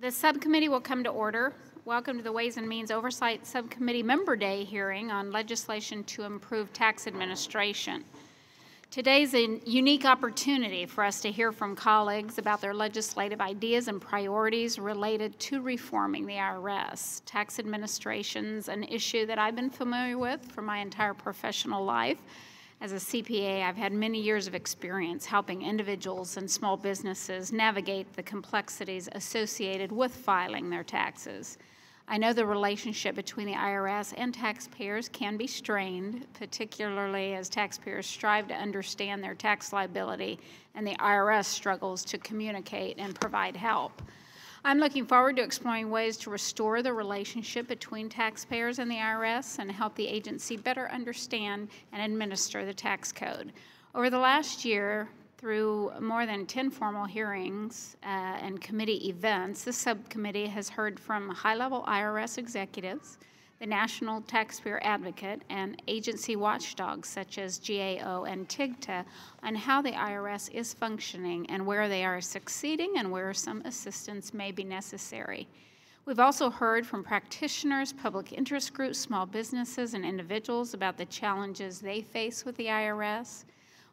The subcommittee will come to order. Welcome to the Ways and Means Oversight Subcommittee Member Day hearing on legislation to improve tax administration. Today's a unique opportunity for us to hear from colleagues about their legislative ideas and priorities related to reforming the IRS. Tax administration's an issue that I've been familiar with for my entire professional life. As a CPA, I've had many years of experience helping individuals and small businesses navigate the complexities associated with filing their taxes. I know the relationship between the IRS and taxpayers can be strained, particularly as taxpayers strive to understand their tax liability and the IRS struggles to communicate and provide help. I'm looking forward to exploring ways to restore the relationship between taxpayers and the IRS and help the agency better understand and administer the tax code. Over the last year, through more than 10 formal hearings and committee events, this subcommittee has heard from high-level IRS executives, the National Taxpayer Advocate, and agency watchdogs such as GAO and TIGTA on how the IRS is functioning and where they are succeeding and where some assistance may be necessary. We've also heard from practitioners, public interest groups, small businesses, and individuals about the challenges they face with the IRS.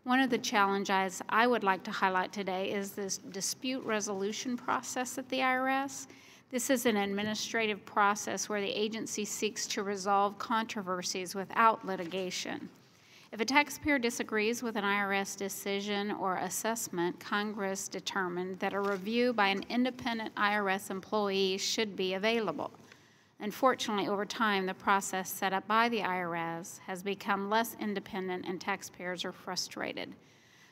One of the challenges I would like to highlight today is this dispute resolution process at the IRS. This is an administrative process where the agency seeks to resolve controversies without litigation. If a taxpayer disagrees with an IRS decision or assessment, Congress determined that a review by an independent IRS employee should be available. Unfortunately, over time, the process set up by the IRS has become less independent and taxpayers are frustrated.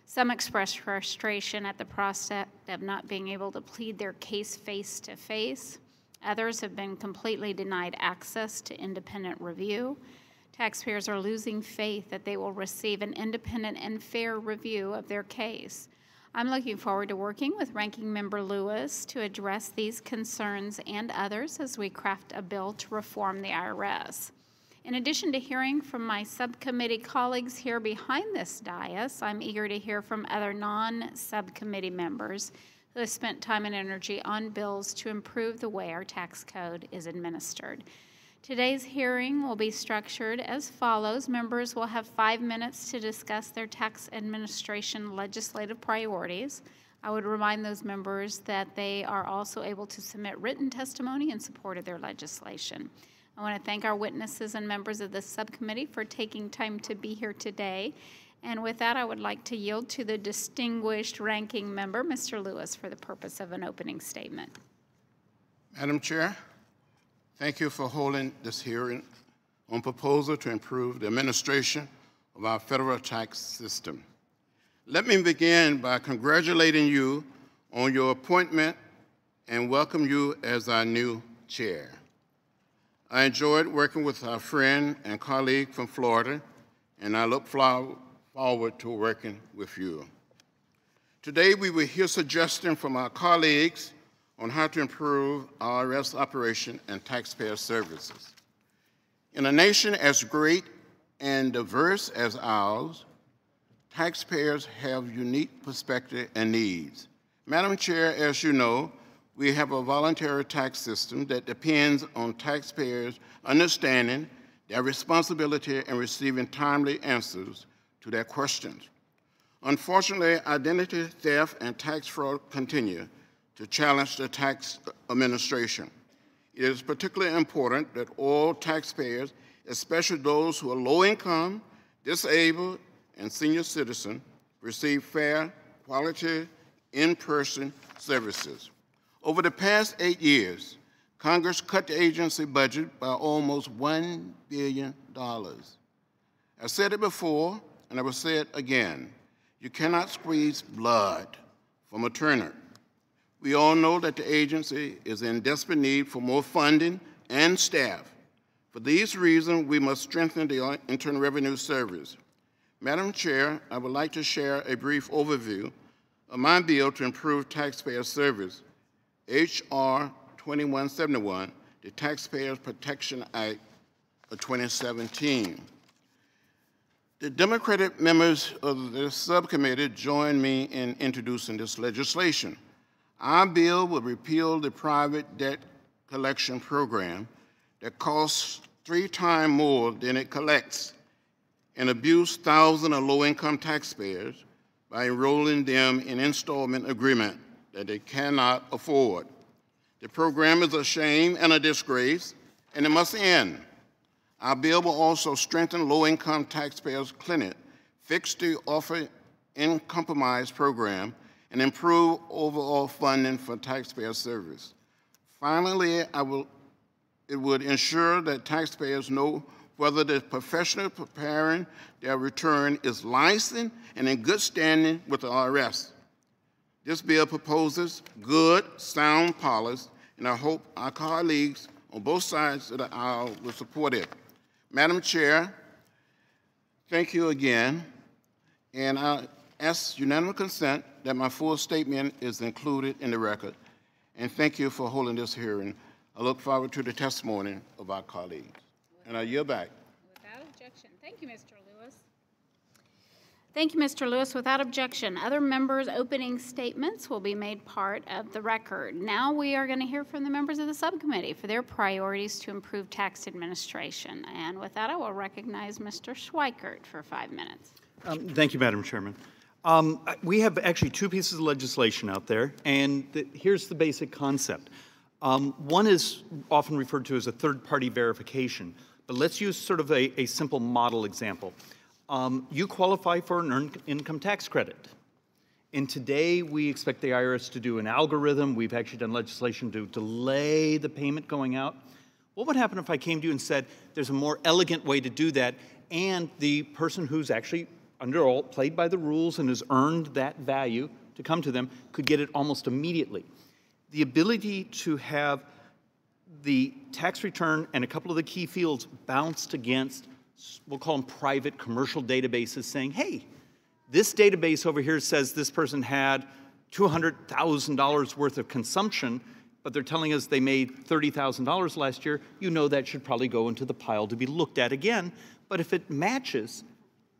Some express frustration at the prospect of not being able to plead their case face-to-face. Others have been completely denied access to independent review. Taxpayers are losing faith that they will receive an independent and fair review of their case. I'm looking forward to working with Ranking Member Lewis to address these concerns and others as we craft a bill to reform the IRS. In addition to hearing from my subcommittee colleagues here behind this dais, I'm eager to hear from other non-subcommittee members who have spent time and energy on bills to improve the way our tax code is administered. Today's hearing will be structured as follows. Members will have 5 minutes to discuss their tax administration legislative priorities. I would remind those members that they are also able to submit written testimony in support of their legislation. I want to thank our witnesses and members of this subcommittee for taking time to be here today. And with that, I would like to yield to the distinguished ranking member, Mr. Lewis, for the purpose of an opening statement. Madam Chair, thank you for holding this hearing on proposal to improve the administration of our federal tax system. Let me begin by congratulating you on your appointment and welcome you as our new chair. I enjoyed working with our friend and colleague from Florida, and I look forward to working with you. Today, we will hear suggestions from our colleagues on how to improve our IRS operation and taxpayer services. In a nation as great and diverse as ours, taxpayers have unique perspectives and needs. Madam Chair, as you know, we have a voluntary tax system that depends on taxpayers understanding their responsibility and receiving timely answers to their questions. Unfortunately, identity theft and tax fraud continue to challenge the tax administration. It is particularly important that all taxpayers, especially those who are low income, disabled, and senior citizens, receive fair, quality, in-person services. Over the past 8 years, Congress cut the agency budget by almost $1 billion. I said it before, and I will say it again. You cannot squeeze blood from a turnip. We all know that the agency is in desperate need for more funding and staff. For these reasons, we must strengthen the Internal Revenue Service. Madam Chair, I would like to share a brief overview of my bill to improve taxpayer service, H.R. 2171, the Taxpayers Protection Act of 2017. The Democratic members of the subcommittee joined me in introducing this legislation. Our bill will repeal the private debt collection program that costs 3 times more than it collects and abuse thousands of low-income taxpayers by enrolling them in installment agreement that they cannot afford. The program is a shame and a disgrace, and it must end. Our bill will also strengthen low-income taxpayers' clinic, fix the offer in compromise program, and improve overall funding for taxpayer service. Finally, it would ensure that taxpayers know whether the professional preparing their return is licensed and in good standing with the IRS. This bill proposes good, sound policy, and I hope our colleagues on both sides of the aisle will support it. Madam Chair, thank you again, and I ask unanimous consent that my full statement is included in the record, and thank you for holding this hearing. I look forward to the testimony of our colleagues. And I yield back. Without objection. Thank you, Mr. Lewis. Thank you, Mr. Lewis. Without objection, other members' opening statements will be made part of the record. Now we are going to hear from the members of the subcommittee for their priorities to improve tax administration. And with that, I will recognize Mr. Schweikert for 5 minutes. Thank you, Madam Chairman. We have actually 2 pieces of legislation out there, and here's the basic concept. One is often referred to as a third-party verification, but let's use sort of a simple model example. You qualify for an earned income tax credit. And today, we expect the IRS to do an algorithm. We've actually done legislation to delay the payment going out. What would happen if I came to you and said, there's a more elegant way to do that, and the person who's actually played by the rules and has earned that value to come to them could get it almost immediately? The ability to have the tax return and a couple of the key fields bounced against, we'll call them private commercial databases, saying, hey, this database over here says this person had $200,000 worth of consumption, but they're telling us they made $30,000 last year. You know that should probably go into the pile to be looked at again. But if it matches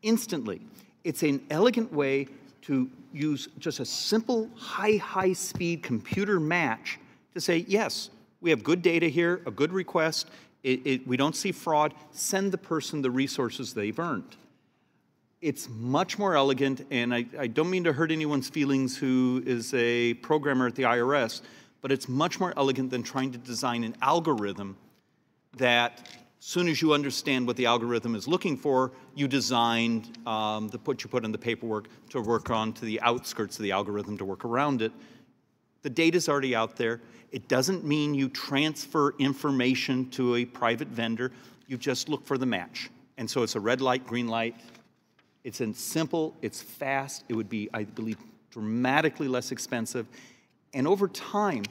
instantly, it's an elegant way to use just a simple high-speed computer match to say, yes, we have good data here, a good request, we don't see fraud, send the person the resources they've earned. It's much more elegant, and I don't mean to hurt anyone's feelings who is a programmer at the IRS, but it's much more elegant than trying to design an algorithm that, as soon as you understand what the algorithm is looking for, you designed what you put in the paperwork to work on to the outskirts of the algorithm to work around it. The data's already out there. It doesn't mean you transfer information to a private vendor. You just look for the match. And so it's a red light, green light. It's simple, it's fast. It would be, I believe, dramatically less expensive. And over time,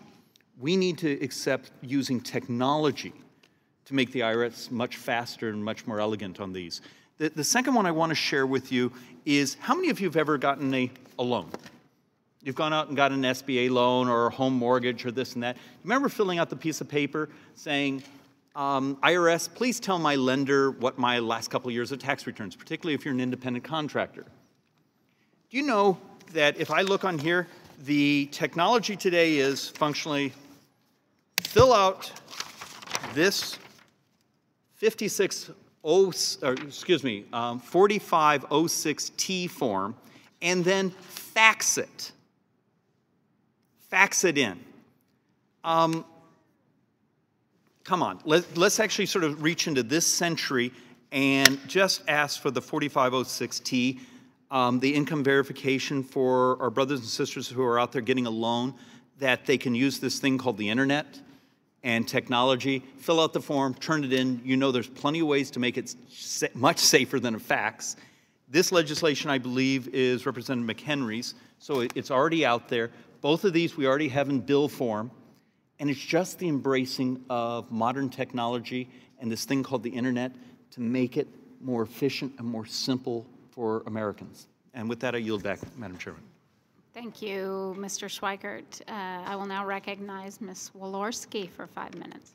we need to accept using technology to make the IRS much faster and much more elegant on these. The second one I want to share with you is, how many of you have ever gotten a loan? You've gone out and got an SBA loan or a home mortgage or this and that. Remember filling out the piece of paper saying, IRS, please tell my lender what my last couple of years of tax returns, particularly if you're an independent contractor. Do you know that if I look on here, the technology today is functionally fill out this 4506T form and then fax it. Fax it in. Come on, let's actually sort of reach into this century and just ask for the 4506T, the income verification for our brothers and sisters who are out there getting a loan, that they can use this thing called the internet and technology, fill out the form, turn it in. You know there's plenty of ways to make it much safer than a fax. This legislation, I believe, is Representative McHenry's, so it's already out there. Both of these we already have in bill form, and it's just the embracing of modern technology and this thing called the internet to make it more efficient and more simple for Americans. And with that, I yield back, Madam Chairman. Thank you, Mr. Schweikert. I will now recognize Ms. Walorski for 5 minutes.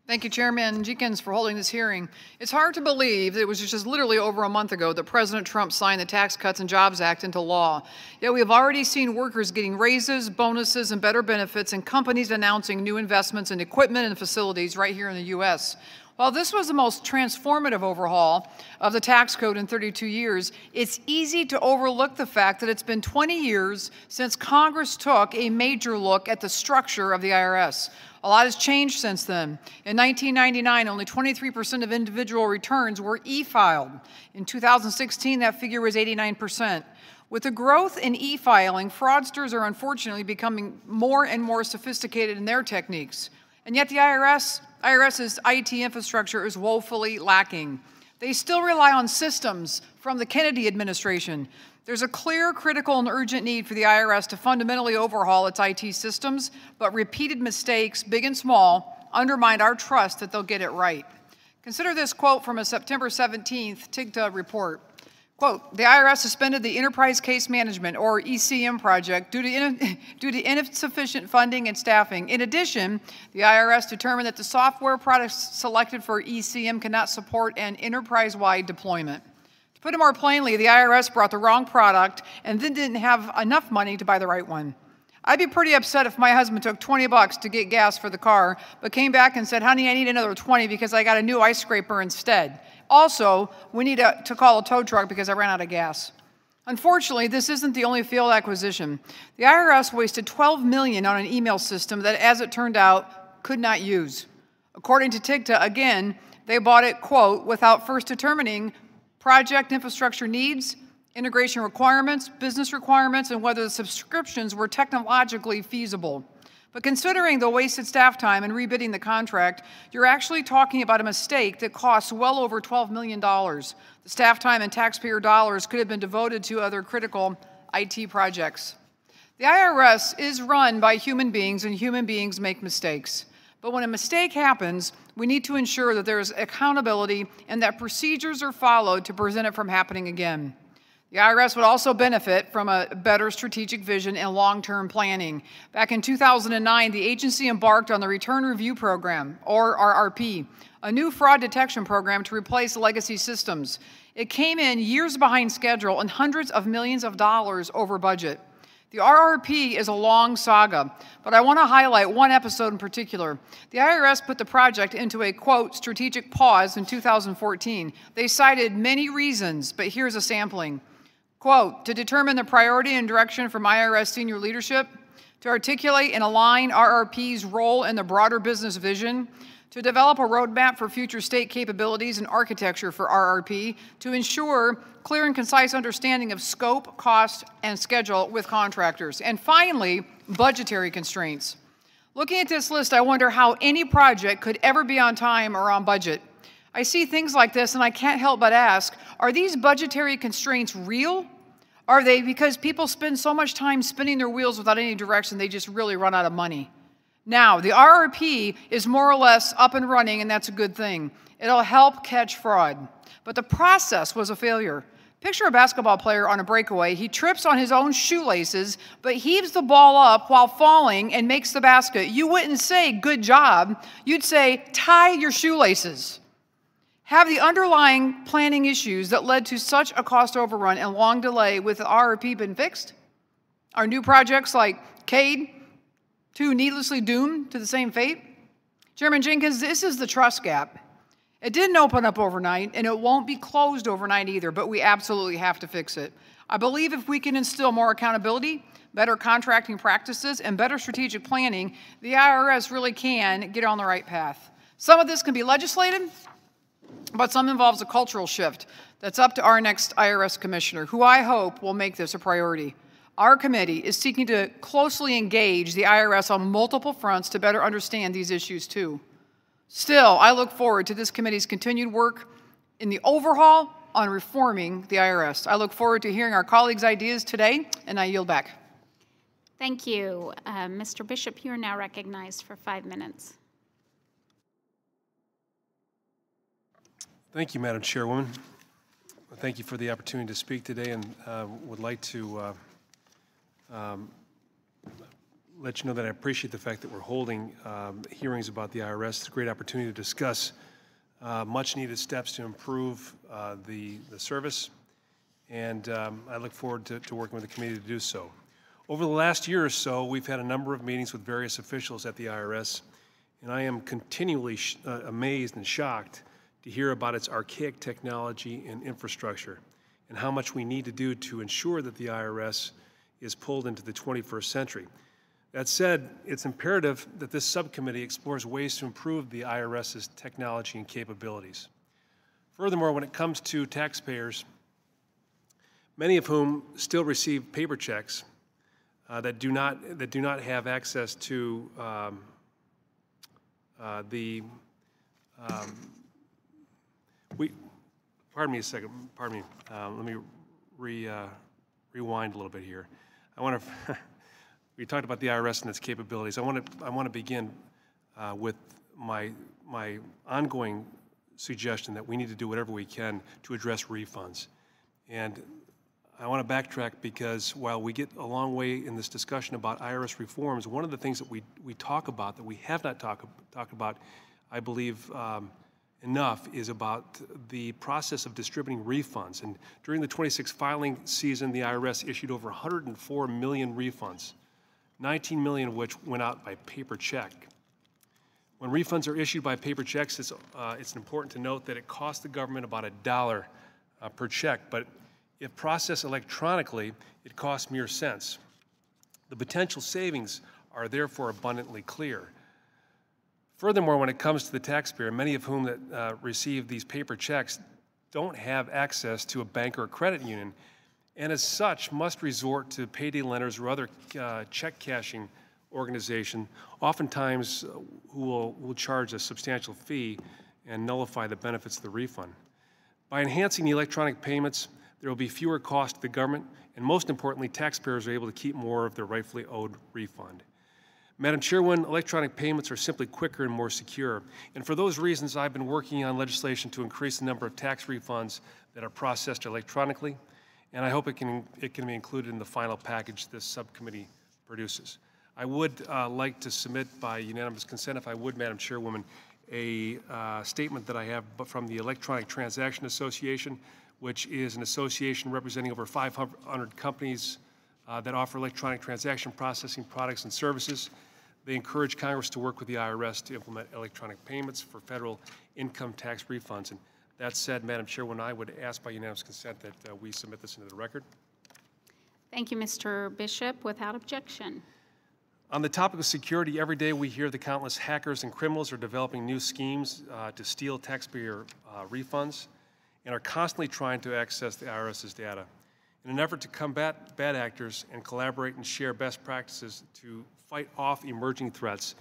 Thank you, Chairman Jenkins, for holding this hearing. It's hard to believe that it was just literally over a month ago that President Trump signed the Tax Cuts and Jobs Act into law. Yet we have already seen workers getting raises, bonuses, and better benefits, and companies announcing new investments in equipment and facilities right here in the U.S. While this was the most transformative overhaul of the tax code in 32 years, it's easy to overlook the fact that it's been 20 years since Congress took a major look at the structure of the IRS. A lot has changed since then. In 1999, only 23% of individual returns were e-filed. In 2016, that figure was 89%. With the growth in e-filing, fraudsters are unfortunately becoming more and more sophisticated in their techniques. And yet the IRS's IT infrastructure is woefully lacking. They still rely on systems from the Kennedy administration. There's a clear, critical, and urgent need for the IRS to fundamentally overhaul its IT systems, but repeated mistakes, big and small, undermine our trust that they'll get it right. Consider this quote from a September 17th TIGTA report. Quote, the IRS suspended the Enterprise Case Management, or ECM project, due to insufficient funding and staffing. In addition, the IRS determined that the software products selected for ECM cannot support an enterprise-wide deployment. To put it more plainly, the IRS brought the wrong product and then didn't have enough money to buy the right one. I'd be pretty upset if my husband took $20 to get gas for the car, but came back and said, honey, I need another 20 because I got a new ice scraper instead. Also, we need to call a tow truck because I ran out of gas. Unfortunately, this isn't the only failed acquisition. The IRS wasted $12 million on an email system that, as it turned out, could not use. According to TIGTA, again, they bought it, quote, without first determining project infrastructure needs, integration requirements, business requirements, and whether the subscriptions were technologically feasible. But considering the wasted staff time and rebidding the contract, you're actually talking about a mistake that costs well over $12 million. The staff time and taxpayer dollars could have been devoted to other critical IT projects. The IRS is run by human beings, and human beings make mistakes. But when a mistake happens, we need to ensure that there is accountability and that procedures are followed to prevent it from happening again. The IRS would also benefit from a better strategic vision and long-term planning. Back in 2009, the agency embarked on the Return Review Program, or RRP, a new fraud detection program to replace legacy systems. It came in years behind schedule and hundreds of millions of dollars over budget. The RRP is a long saga, but I want to highlight one episode in particular. The IRS put the project into a, quote, strategic pause in 2014. They cited many reasons, but here's a sampling. Quote, to determine the priority and direction from IRS senior leadership, to articulate and align RRP's role in the broader business vision, to develop a roadmap for future state capabilities and architecture for RRP, to ensure clear and concise understanding of scope, cost, and schedule with contractors, and finally, budgetary constraints. Looking at this list, I wonder how any project could ever be on time or on budget. I see things like this and I can't help but ask, are these budgetary constraints real? Are they because people spend so much time spinning their wheels without any direction they just really run out of money? Now, the RRP is more or less up and running, and that's a good thing. It'll help catch fraud. But the process was a failure. Picture a basketball player on a breakaway. He trips on his own shoelaces, but heaves the ball up while falling and makes the basket. You wouldn't say, good job. You'd say, tie your shoelaces. Have the underlying planning issues that led to such a cost overrun and long delay with the RRP been fixed? Are new projects like CADE too needlessly doomed to the same fate? Chairman Jenkins, this is the trust gap. It didn't open up overnight, and it won't be closed overnight either, but we absolutely have to fix it. I believe if we can instill more accountability, better contracting practices, and better strategic planning, the IRS really can get on the right path. Some of this can be legislated, but some involves a cultural shift. That's up to our next IRS commissioner, who I hope will make this a priority. Our committee is seeking to closely engage the IRS on multiple fronts to better understand these issues too. Still, I look forward to this committee's continued work in the overhaul on reforming the IRS. I look forward to hearing our colleagues' ideas today, and I yield back. Thank you. Mr. Bishop, you are now recognized for 5 minutes. Thank you, Madam Chairwoman. Thank you for the opportunity to speak today, and would like to let you know that I appreciate the fact that we're holding hearings about the IRS. It's a great opportunity to discuss much-needed steps to improve the service, and I look forward to working with the committee to do so. Over the last year or so, we've had a number of meetings with various officials at the IRS, and I am continually amazed and shocked to hear about its archaic technology and infrastructure, and how much we need to do to ensure that the IRS is pulled into the 21st century. That said, it's imperative that this subcommittee explores ways to improve the IRS's technology and capabilities. Furthermore, when it comes to taxpayers, many of whom still receive paper checks that do not have access to pardon me a second. Pardon me. Let me rewind a little bit here. I want to. We talked about the IRS and its capabilities. I want to begin with my ongoing suggestion that we need to do whatever we can to address refunds. And I want to backtrack because while we get a long way in this discussion about IRS reforms, one of the things that we talk about that we have not talked about, I believe, enough is about the process of distributing refunds. And during the 26 filing season, the IRS issued over 104 million refunds, 19 million of which went out by paper check. When refunds are issued by paper checks, it's important to note that it costs the government about $1 per check, but if processed electronically, it costs mere cents. The potential savings are therefore abundantly clear. Furthermore, when it comes to the taxpayer, many of whom that receive these paper checks don't have access to a bank or a credit union, and as such must resort to payday lenders or other check cashing organization, oftentimes who will charge a substantial fee and nullify the benefits of the refund. By enhancing the electronic payments, there will be fewer costs to the government, and most importantly, taxpayers are able to keep more of their rightfully owed refund. Madam Chairwoman, electronic payments are simply quicker and more secure, and for those reasons, I've been working on legislation to increase the number of tax refunds that are processed electronically, and I hope it can be included in the final package this subcommittee produces. I would like to submit by unanimous consent, if I would, Madam Chairwoman, a statement that I have from the Electronic Transaction Association, which is an association representing over 500 companies that offer electronic transaction processing products and services. They encourage Congress to work with the IRS to implement electronic payments for federal income tax refunds. And that said, Madam Chairwoman, I would ask by unanimous consent that we submit this into the record. Thank you, Mr. Bishop. Without objection. On the topic of security, every day we hear the countless hackers and criminals are developing new schemes to steal taxpayer refunds and are constantly trying to access the IRS's data. In an effort to combat bad actors and collaborate and share best practices to fight off emerging threats,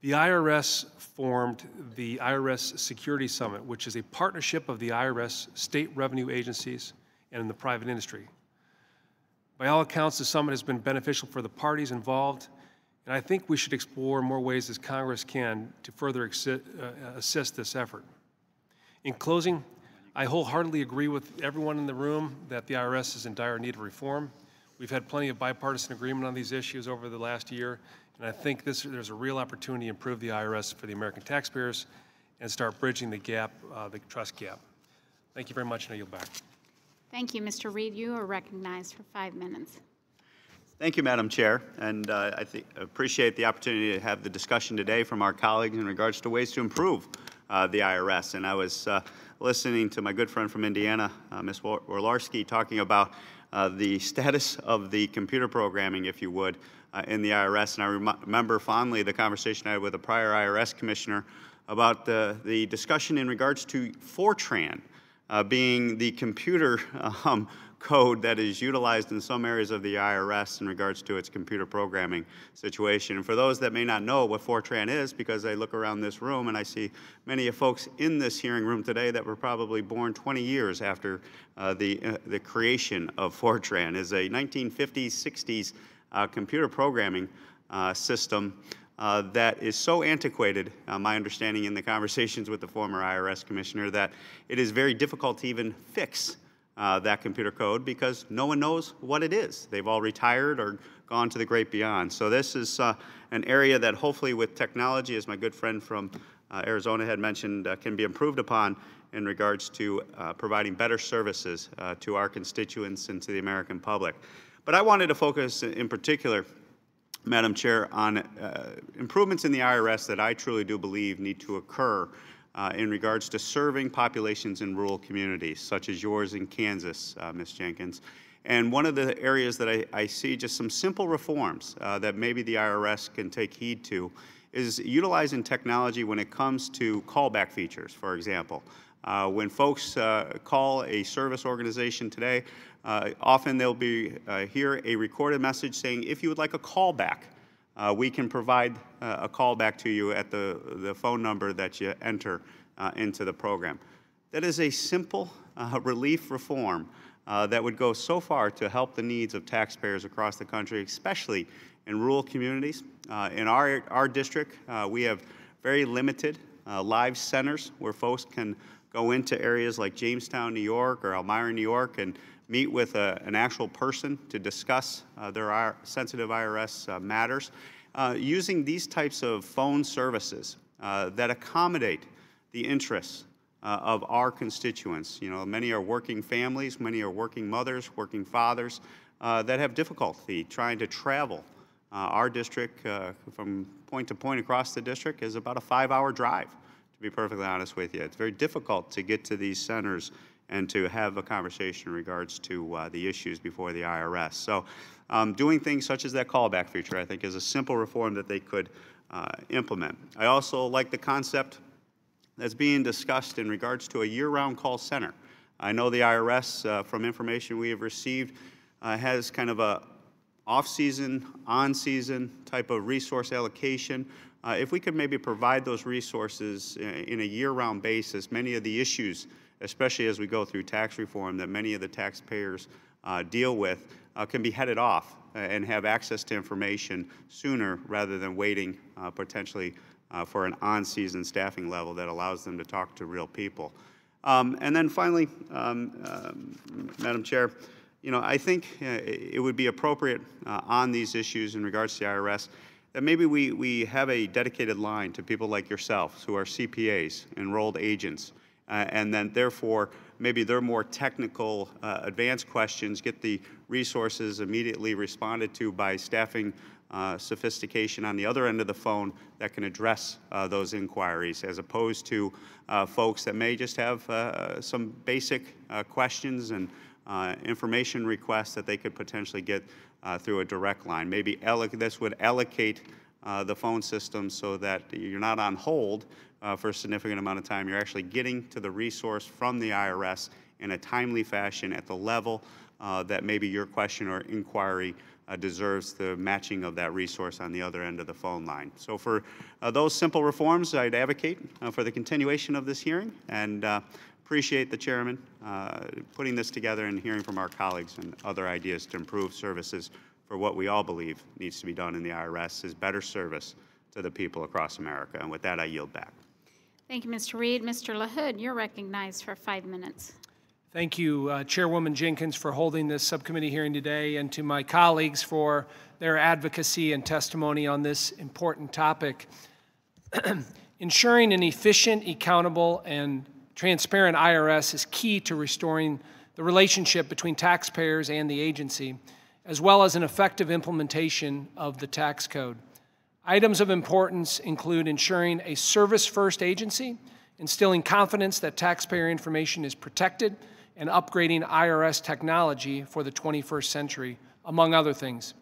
the IRS formed the IRS Security Summit, which is a partnership of the IRS, state revenue agencies, and the private industry. By all accounts, the summit has been beneficial for the parties involved, and I think we should explore more ways as Congress can to further assist this effort. In closing, I wholeheartedly agree with everyone in the room that the IRS is in dire need of reform. We've had plenty of bipartisan agreement on these issues over the last year, and I think there's a real opportunity to improve the IRS for the American taxpayers and start bridging the gap, the trust gap. Thank you very much, and I yield back. Thank you, Mr. Reed. You are recognized for 5 minutes. Thank you, Madam Chair, and I appreciate the opportunity to have the discussion today from our colleagues in regards to ways to improve the IRS. And I was listening to my good friend from Indiana, Ms. Orlarski, talking about the status of the computer programming, if you would, in the IRS. And I remember fondly the conversation I had with a prior IRS commissioner about the discussion in regards to Fortran being the computer code that is utilized in some areas of the IRS in regards to its computer programming situation. And for those that may not know what Fortran is, because I look around this room and I see many folks in this hearing room today that were probably born 20 years after the creation of Fortran, is a 1950s, 60s computer programming system that is so antiquated, my understanding in the conversations with the former IRS commissioner, that it is very difficult to even fix that computer code because no one knows what it is. They've all retired or gone to the great beyond. So this is an area that hopefully with technology, as my good friend from Arizona had mentioned, can be improved upon in regards to providing better services to our constituents and to the American public. But I wanted to focus in particular, Madam Chair, on improvements in the IRS that I truly do believe need to occur in regards to serving populations in rural communities, such as yours in Kansas, Ms. Jenkins. And one of the areas that I see just some simple reforms that maybe the IRS can take heed to is utilizing technology when it comes to callback features, for example. When folks call a service organization today, often they'll hear a recorded message saying, if you would like a callback, we can provide a callback to you at the phone number that you enter into the program. That is a simple relief reform that would go so far to help the needs of taxpayers across the country, especially in rural communities. In our district, we have very limited live centers where folks can go into areas like Jamestown, New York, or Elmira, New York, and meet with an actual person to discuss their sensitive IRS matters. Using these types of phone services that accommodate the interests of our constituents. You know, many are working families, many are working mothers, working fathers that have difficulty trying to travel. Our district, from point to point across the district, is about a 5-hour drive, to be perfectly honest with you. It's very difficult to get to these centers and to have a conversation in regards to the issues before the IRS. So doing things such as that callback feature, I think, is a simple reform that they could implement. I also like the concept that's being discussed in regards to a year-round call center. I know the IRS, from information we have received, has kind of a off-season, on-season type of resource allocation. If we could maybe provide those resources in a year-round basis, many of the issues, especially as we go through tax reform, that many of the taxpayers deal with, can be headed off and have access to information sooner rather than waiting potentially for an on-season staffing level that allows them to talk to real people. And then finally, Madam Chair, you know, I think it would be appropriate on these issues in regards to the IRS that maybe we have a dedicated line to people like yourselves who are CPAs, enrolled agents, and then therefore maybe their more technical advanced questions get the resources immediately responded to by staffing sophistication on the other end of the phone that can address those inquiries, as opposed to folks that may just have some basic questions and information requests that they could potentially get through a direct line. Maybe this would allocate the phone system so that you're not on hold for a significant amount of time. You're actually getting to the resource from the IRS in a timely fashion at the level that maybe your question or inquiry deserves the matching of that resource on the other end of the phone line. So for those simple reforms, I'd advocate for the continuation of this hearing, and appreciate the chairman putting this together and hearing from our colleagues and other ideas to improve services for what we all believe needs to be done in the IRS is better service to the people across America. And with that, I yield back. Thank you, Mr. Reed. Mr. LaHood, you're recognized for 5 minutes. Thank you, Chairwoman Jenkins, for holding this subcommittee hearing today, and to my colleagues for their advocacy and testimony on this important topic. Ensuring an efficient, accountable, and transparent IRS is key to restoring the relationship between taxpayers and the agency, as well as an effective implementation of the tax code. Items of importance include ensuring a service-first agency, instilling confidence that taxpayer information is protected, and upgrading IRS technology for the 21st century, among other things.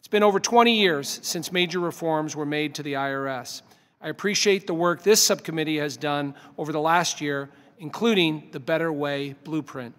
It's been over 20 years since major reforms were made to the IRS. I appreciate the work this subcommittee has done over the last year, including the Better Way Blueprint.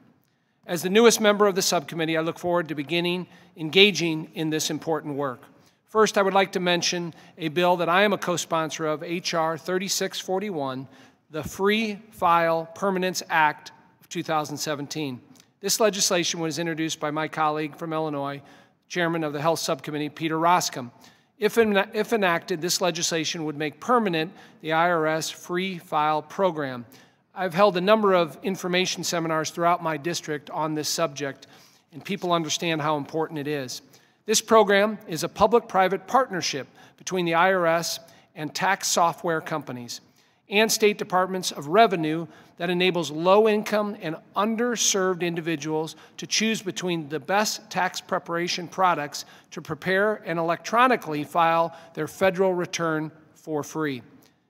As the newest member of the subcommittee, I look forward to engaging in this important work. First, I would like to mention a bill that I am a co-sponsor of, H.R. 3641, the Free File Permanence Act of 2017. This legislation was introduced by my colleague from Illinois, Chairman of the Health Subcommittee, Peter Roskam. If enacted, this legislation would make permanent the IRS Free File Program, I've held a number of information seminars throughout my district on this subject, and people understand how important it is. This program is a public-private partnership between the IRS and tax software companies and state departments of revenue that enables low-income and underserved individuals to choose between the best tax preparation products to prepare and electronically file their federal return for free.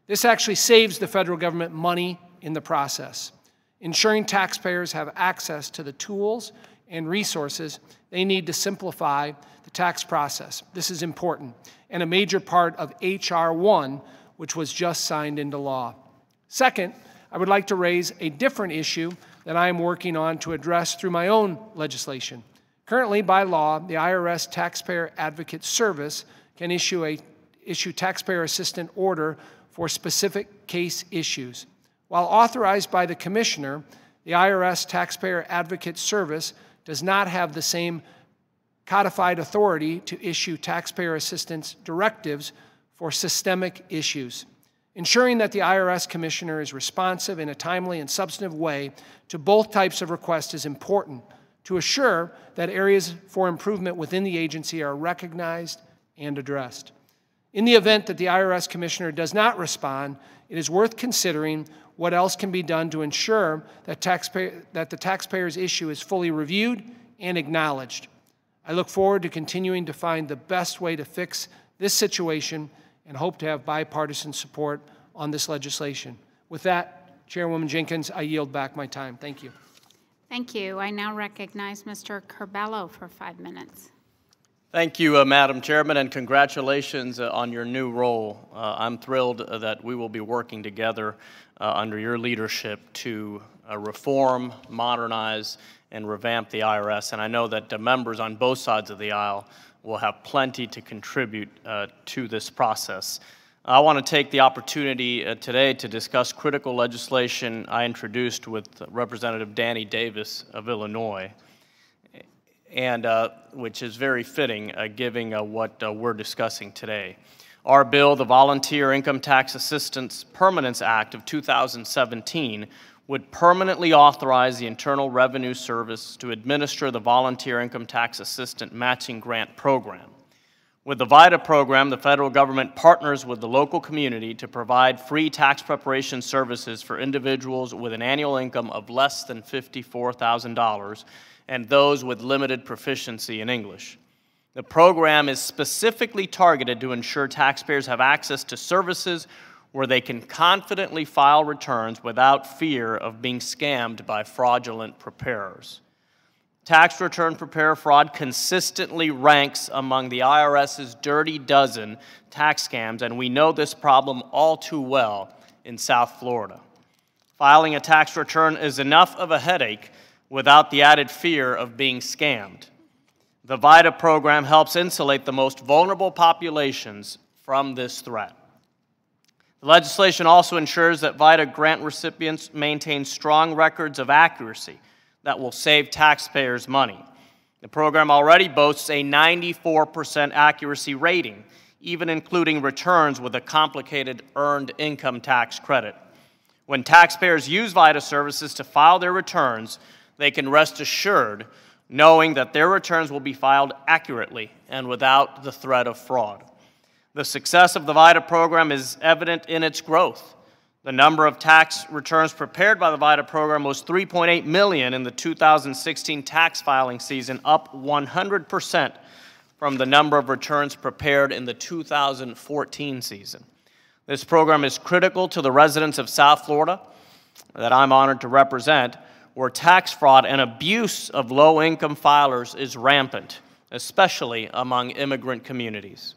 This actually saves the federal government money in the process, ensuring taxpayers have access to the tools and resources they need to simplify the tax process. This is important and a major part of H.R. 1, which was just signed into law. Second, I would like to raise a different issue that I am working on to address through my own legislation. Currently, by law, the IRS Taxpayer Advocate Service can issue taxpayer assistant order for specific case issues. While authorized by the Commissioner, the IRS Taxpayer Advocate Service does not have the same codified authority to issue taxpayer assistance directives for systemic issues. Ensuring that the IRS Commissioner is responsive in a timely and substantive way to both types of requests is important to assure that areas for improvement within the agency are recognized and addressed. In the event that the IRS Commissioner does not respond, it is worth considering what else can be done to ensure that the taxpayer's issue is fully reviewed and acknowledged. I look forward to continuing to find the best way to fix this situation and hope to have bipartisan support on this legislation. With that, Chairwoman Jenkins, I yield back my time. Thank you. Thank you. I now recognize Mr. Curbelo for 5 minutes. Thank you, Madam Chairman, and congratulations on your new role. I'm thrilled that we will be working together under your leadership to reform, modernize, and revamp the IRS, and I know that the members on both sides of the aisle will have plenty to contribute to this process. I want to take the opportunity today to discuss critical legislation I introduced with Representative Danny Davis of Illinois, and which is very fitting given what we're discussing today. Our bill, the Volunteer Income Tax Assistance Permanence Act of 2017, would permanently authorize the Internal Revenue Service to administer the Volunteer Income Tax Assistant Matching Grant Program. With the VITA program, the federal government partners with the local community to provide free tax preparation services for individuals with an annual income of less than $54,000 and those with limited proficiency in English. The program is specifically targeted to ensure taxpayers have access to services where they can confidently file returns without fear of being scammed by fraudulent preparers. Tax return preparer fraud consistently ranks among the IRS's dirty dozen tax scams, and we know this problem all too well in South Florida. Filing a tax return is enough of a headache without the added fear of being scammed. The VITA program helps insulate the most vulnerable populations from this threat. The legislation also ensures that VITA grant recipients maintain strong records of accuracy that will save taxpayers money. The program already boasts a 94% accuracy rating, even including returns with a complicated earned income tax credit. When taxpayers use VITA services to file their returns, they can rest assured knowing that their returns will be filed accurately and without the threat of fraud. The success of the VITA program is evident in its growth. The number of tax returns prepared by the VITA program was 3.8 million in the 2016 tax filing season, up 100% from the number of returns prepared in the 2014 season. This program is critical to the residents of South Florida that I'm honored to represent, where tax fraud and abuse of low-income filers is rampant, especially among immigrant communities.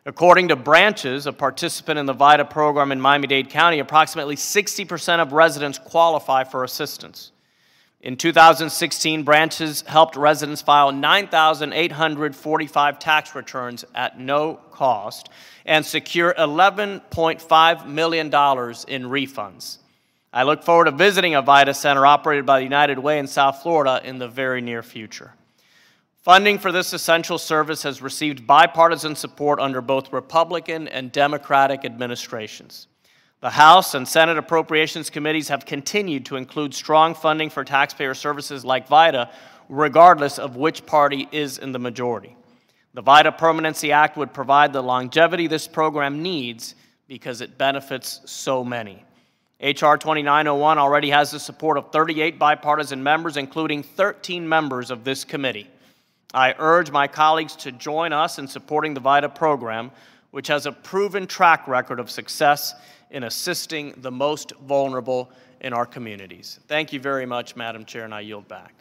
According to Branches, a participant in the VITA program in Miami-Dade County, approximately 60% of residents qualify for assistance. In 2016, Branches helped residents file 9,845 tax returns at no cost and secure $11.5 million in refunds. I look forward to visiting a VITA center operated by the United Way in South Florida in the very near future. Funding for this essential service has received bipartisan support under both Republican and Democratic administrations. The House and Senate Appropriations Committees have continued to include strong funding for taxpayer services like VITA, regardless of which party is in the majority. The VITA Permanency Act would provide the longevity this program needs because it benefits so many. H.R. 2901 already has the support of 38 bipartisan members, including 13 members of this committee. I urge my colleagues to join us in supporting the VITA program, which has a proven track record of success in assisting the most vulnerable in our communities. Thank you very much, Madam Chair, and I yield back.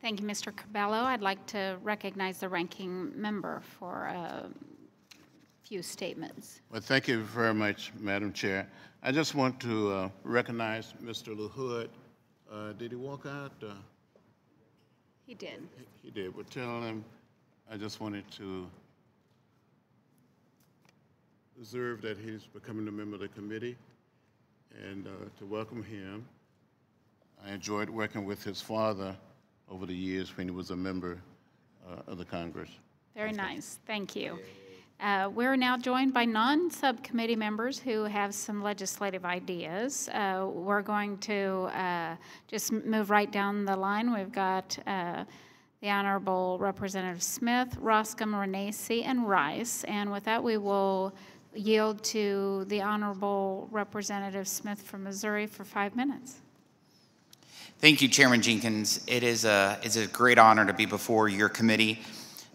Thank you, Mr. Cabello. I'd like to recognize the ranking member for a few statements. Well, thank you very much, Madam Chair. I just want to recognize Mr. LaHood. Did he walk out? He did. He did. Well, tell him I just wanted to observe that he's becoming a member of the committee and to welcome him. I enjoyed working with his father over the years when he was a member of the Congress. Very nice. Thank you. We're now joined by non-subcommittee members who have some legislative ideas. We're going to just move right down the line. We've got the Honorable Representative Smith, Roscom, Renacci, and Rice. And with that, we will yield to the Honorable Representative Smith from Missouri for 5 minutes. Thank you, Chairman Jenkins. It is a great honor to be before your committee.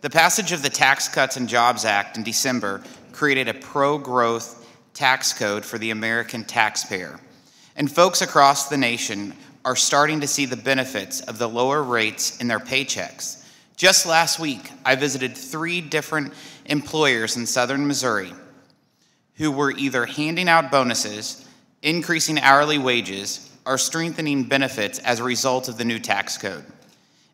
The passage of the Tax Cuts and Jobs Act in December created a pro-growth tax code for the American taxpayer. And folks across the nation are starting to see the benefits of the lower rates in their paychecks. Just last week, I visited 3 different employers in southern Missouri who were either handing out bonuses, increasing hourly wages, or strengthening benefits as a result of the new tax code.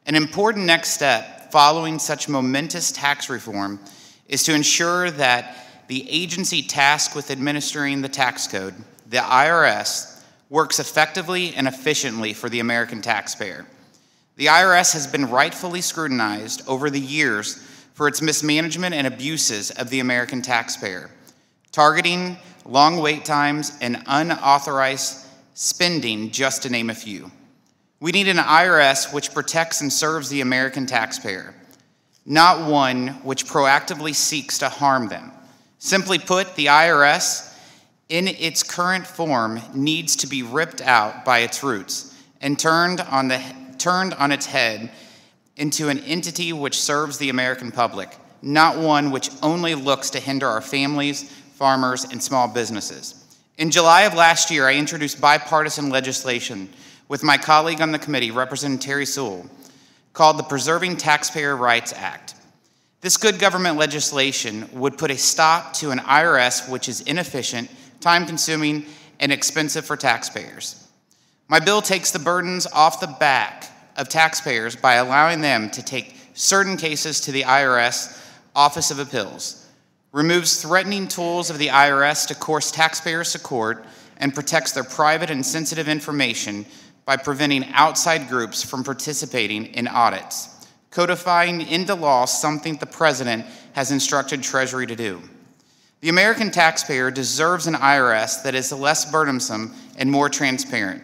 An important next step following such momentous tax reform is to ensure that the agency tasked with administering the tax code, the IRS, works effectively and efficiently for the American taxpayer. The IRS has been rightfully scrutinized over the years for its mismanagement and abuses of the American taxpayer, targeting long wait times and unauthorized spending, just to name a few. We need an IRS which protects and serves the American taxpayer, not one which proactively seeks to harm them. Simply put, the IRS, in its current form, needs to be ripped out by its roots and turned on its head into an entity which serves the American public, not one which only looks to hinder our families, farmers, and small businesses. In July of last year, I introduced bipartisan legislation with my colleague on the committee, Representative Terry Sewell, called the Preserving Taxpayer Rights Act. This good government legislation would put a stop to an IRS which is inefficient, time-consuming, and expensive for taxpayers. My bill takes the burdens off the back of taxpayers by allowing them to take certain cases to the IRS Office of Appeals, removes threatening tools of the IRS to coerce taxpayers to court, and protects their private and sensitive information by preventing outside groups from participating in audits, codifying into law something the President has instructed Treasury to do. The American taxpayer deserves an IRS that is less burdensome and more transparent.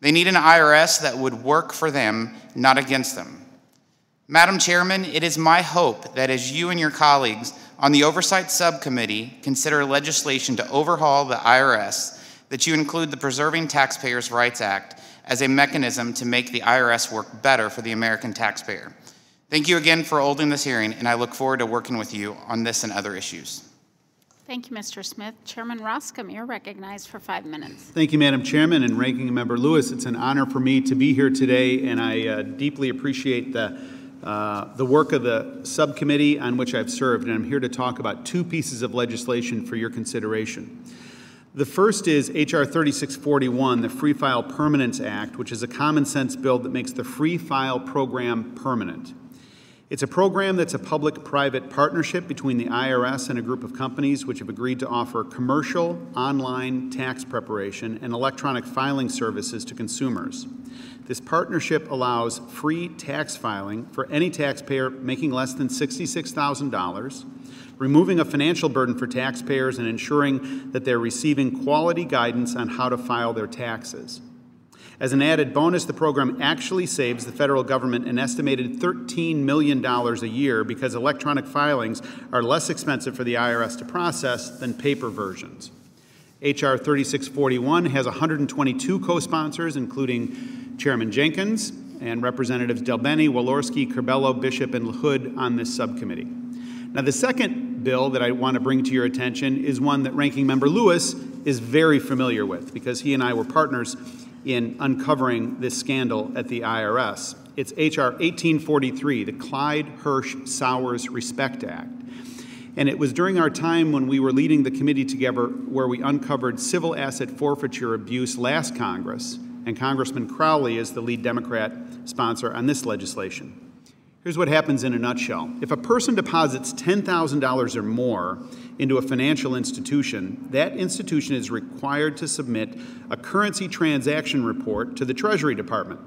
They need an IRS that would work for them, not against them. Madam Chairman, it is my hope that as you and your colleagues on the Oversight Subcommittee consider legislation to overhaul the IRS, that you include the Preserving Taxpayers' Rights Act as a mechanism to make the IRS work better for the American taxpayer. Thank you again for holding this hearing, and I look forward to working with you on this and other issues. Thank you, Mr. Smith. Chairman Roscom, you're recognized for 5 minutes. Thank you, Madam Chairman, and Ranking Member Lewis. It's an honor for me to be here today, and I deeply appreciate the work of the subcommittee on which I've served, and I'm here to talk about 2 pieces of legislation for your consideration. The first is H.R. 3641, the Free File Permanence Act, which is a common sense bill that makes the free file program permanent. It's a program that's a public-private partnership between the IRS and a group of companies which have agreed to offer commercial online tax preparation and electronic filing services to consumers. This partnership allows free tax filing for any taxpayer making less than $66,000, removing a financial burden for taxpayers and ensuring that they're receiving quality guidance on how to file their taxes. As an added bonus, the program actually saves the federal government an estimated $13 million a year because electronic filings are less expensive for the IRS to process than paper versions. H.R. 3641 has 122 co-sponsors, including Chairman Jenkins and Representatives Delbeni, Walorski, Curbelo, Bishop, and LaHood on this subcommittee. Now, the second bill that I want to bring to your attention is one that Ranking Member Lewis is very familiar with because he and I were partners in uncovering this scandal at the IRS. It's H.R. 1843, the Clyde Hirsch Sowers Respect Act. And it was during our time when we were leading the committee together where we uncovered civil asset forfeiture abuse last Congress, and Congressman Crowley is the lead Democrat sponsor on this legislation. Here's what happens in a nutshell. If a person deposits $10,000 or more into a financial institution, that institution is required to submit a currency transaction report to the Treasury Department.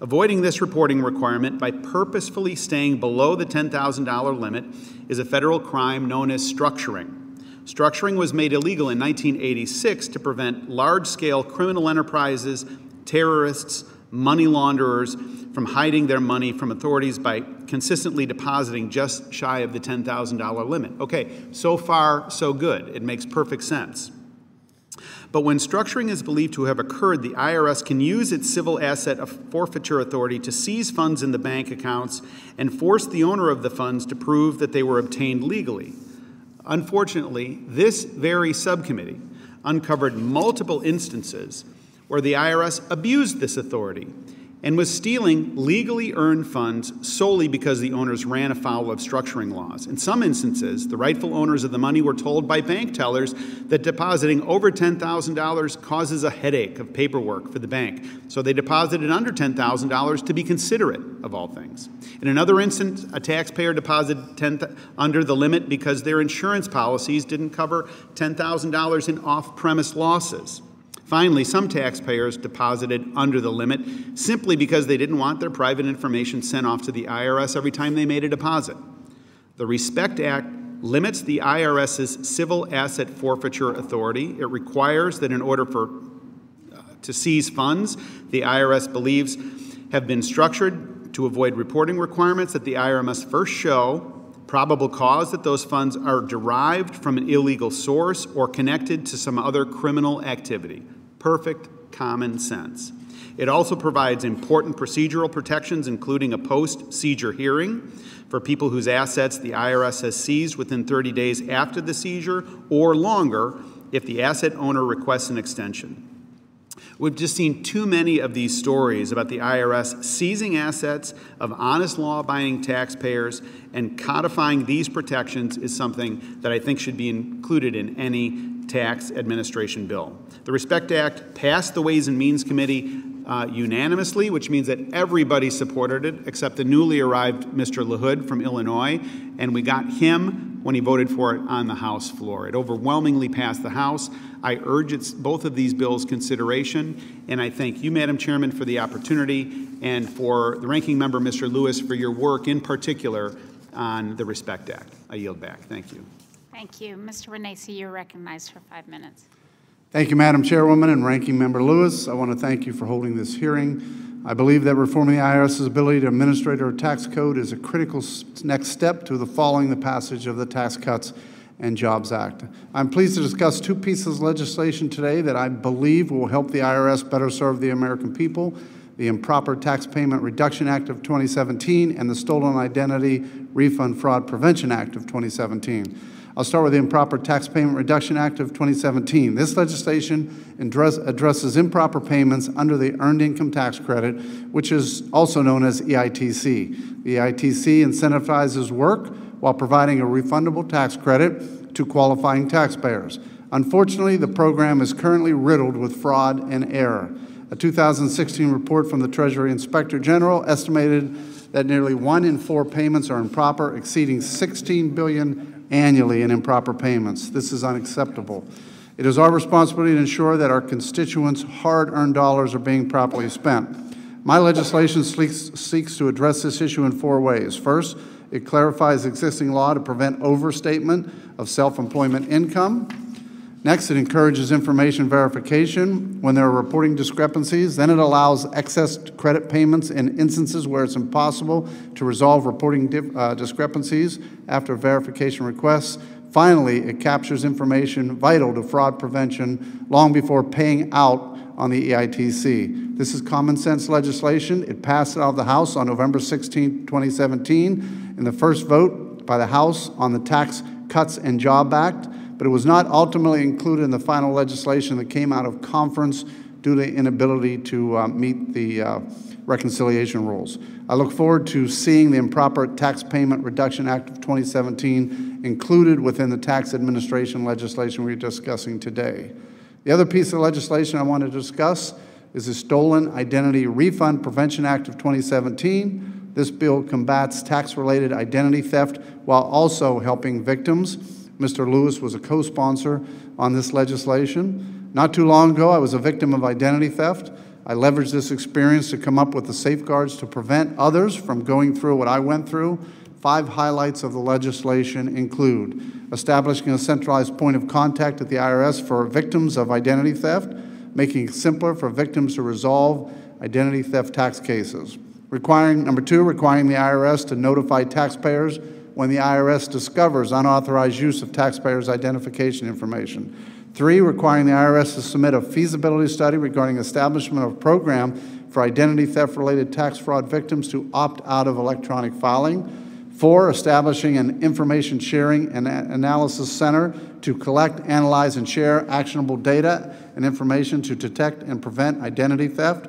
Avoiding this reporting requirement by purposefully staying below the $10,000 limit is a federal crime known as structuring. Structuring was made illegal in 1986 to prevent large-scale criminal enterprises, terrorists, money launderers from hiding their money from authorities by consistently depositing just shy of the $10,000 limit. Okay, so far, so good. It makes perfect sense. But when structuring is believed to have occurred, the IRS can use its civil asset forfeiture authority to seize funds in the bank accounts and force the owner of the funds to prove that they were obtained legally. Unfortunately, this very subcommittee uncovered multiple instances where the IRS abused this authority and was stealing legally earned funds solely because the owners ran afoul of structuring laws. In some instances, the rightful owners of the money were told by bank tellers that depositing over $10,000 causes a headache of paperwork for the bank, so they deposited under $10,000 to be considerate of all things. In another instance, a taxpayer deposited under the limit because their insurance policies didn't cover $10,000 in off-premise losses. Finally, some taxpayers deposited under the limit simply because they didn't want their private information sent off to the IRS every time they made a deposit. The Respect Act limits the IRS's civil asset forfeiture authority. It requires that in order to seize funds the IRS believes have been structured to avoid reporting requirements, that the IRS must first show probable cause that those funds are derived from an illegal source or connected to some other criminal activity. Perfect common sense. It also provides important procedural protections, including a post-seizure hearing for people whose assets the IRS has seized within 30 days after the seizure or longer if the asset owner requests an extension. We've just seen too many of these stories about the IRS seizing assets of honest, law-abiding taxpayers, and codifying these protections is something that I think should be included in any tax administration bill. The Respect Act passed the Ways and Means Committee unanimously, which means that everybody supported it except the newly arrived Mr. LaHood from Illinois, and we got him when he voted for it on the House floor. It overwhelmingly passed the House. I urge both of these bills' consideration, and I thank you, Madam Chairman, for the opportunity, and for the Ranking Member, Mr. Lewis, for your work in particular on the Respect Act. I yield back. Thank you. Thank you. Mr. Renacci, you're recognized for 5 minutes. Thank you, Madam Chairwoman and Ranking Member Lewis. I want to thank you for holding this hearing. I believe that reforming the IRS's ability to administrate our tax code is a critical next step to following the passage of the Tax Cuts and Jobs Act. I'm pleased to discuss two pieces of legislation today that I believe will help the IRS better serve the American people: the Improper Tax Payment Reduction Act of 2017 and the Stolen Identity Refund Fraud Prevention Act of 2017. I'll start with the Improper Tax Payment Reduction Act of 2017. This legislation addresses improper payments under the Earned Income Tax Credit, which is also known as EITC. The EITC incentivizes work while providing a refundable tax credit to qualifying taxpayers. Unfortunately, the program is currently riddled with fraud and error. A 2016 report from the Treasury Inspector General estimated that nearly 1 in 4 payments are improper, exceeding $16 billion annually in improper payments. This is unacceptable. It is our responsibility to ensure that our constituents' hard-earned dollars are being properly spent. My legislation seeks to address this issue in 4 ways. First, it clarifies existing law to prevent overstatement of self-employment income. Next, it encourages information verification when there are reporting discrepancies. Then it allows excess credit payments in instances where it's impossible to resolve reporting discrepancies after verification requests. Finally, it captures information vital to fraud prevention long before paying out on the EITC. This is common sense legislation. It passed out of the House on November 16, 2017, in the first vote by the House on the Tax Cuts and Jobs Act, but it was not ultimately included in the final legislation that came out of conference due to inability to meet the reconciliation rules. I look forward to seeing the Improper Tax Payment Reduction Act of 2017 included within the tax administration legislation we're discussing today. The other piece of legislation I want to discuss is the Stolen Identity Refund Prevention Act of 2017. This bill combats tax-related identity theft while also helping victims. Mr. Lewis was a co-sponsor on this legislation. Not too long ago, I was a victim of identity theft. I leveraged this experience to come up with the safeguards to prevent others from going through what I went through. 5 highlights of the legislation include establishing a centralized point of contact at the IRS for victims of identity theft, making it simpler for victims to resolve identity theft tax cases. Number 2, requiring the IRS to notify taxpayers when the IRS discovers unauthorized use of taxpayers' identification information. 3, requiring the IRS to submit a feasibility study regarding establishment of a program for identity theft-related tax fraud victims to opt out of electronic filing. 4, establishing an information sharing and analysis center to collect, analyze, and share actionable data and information to detect and prevent identity theft.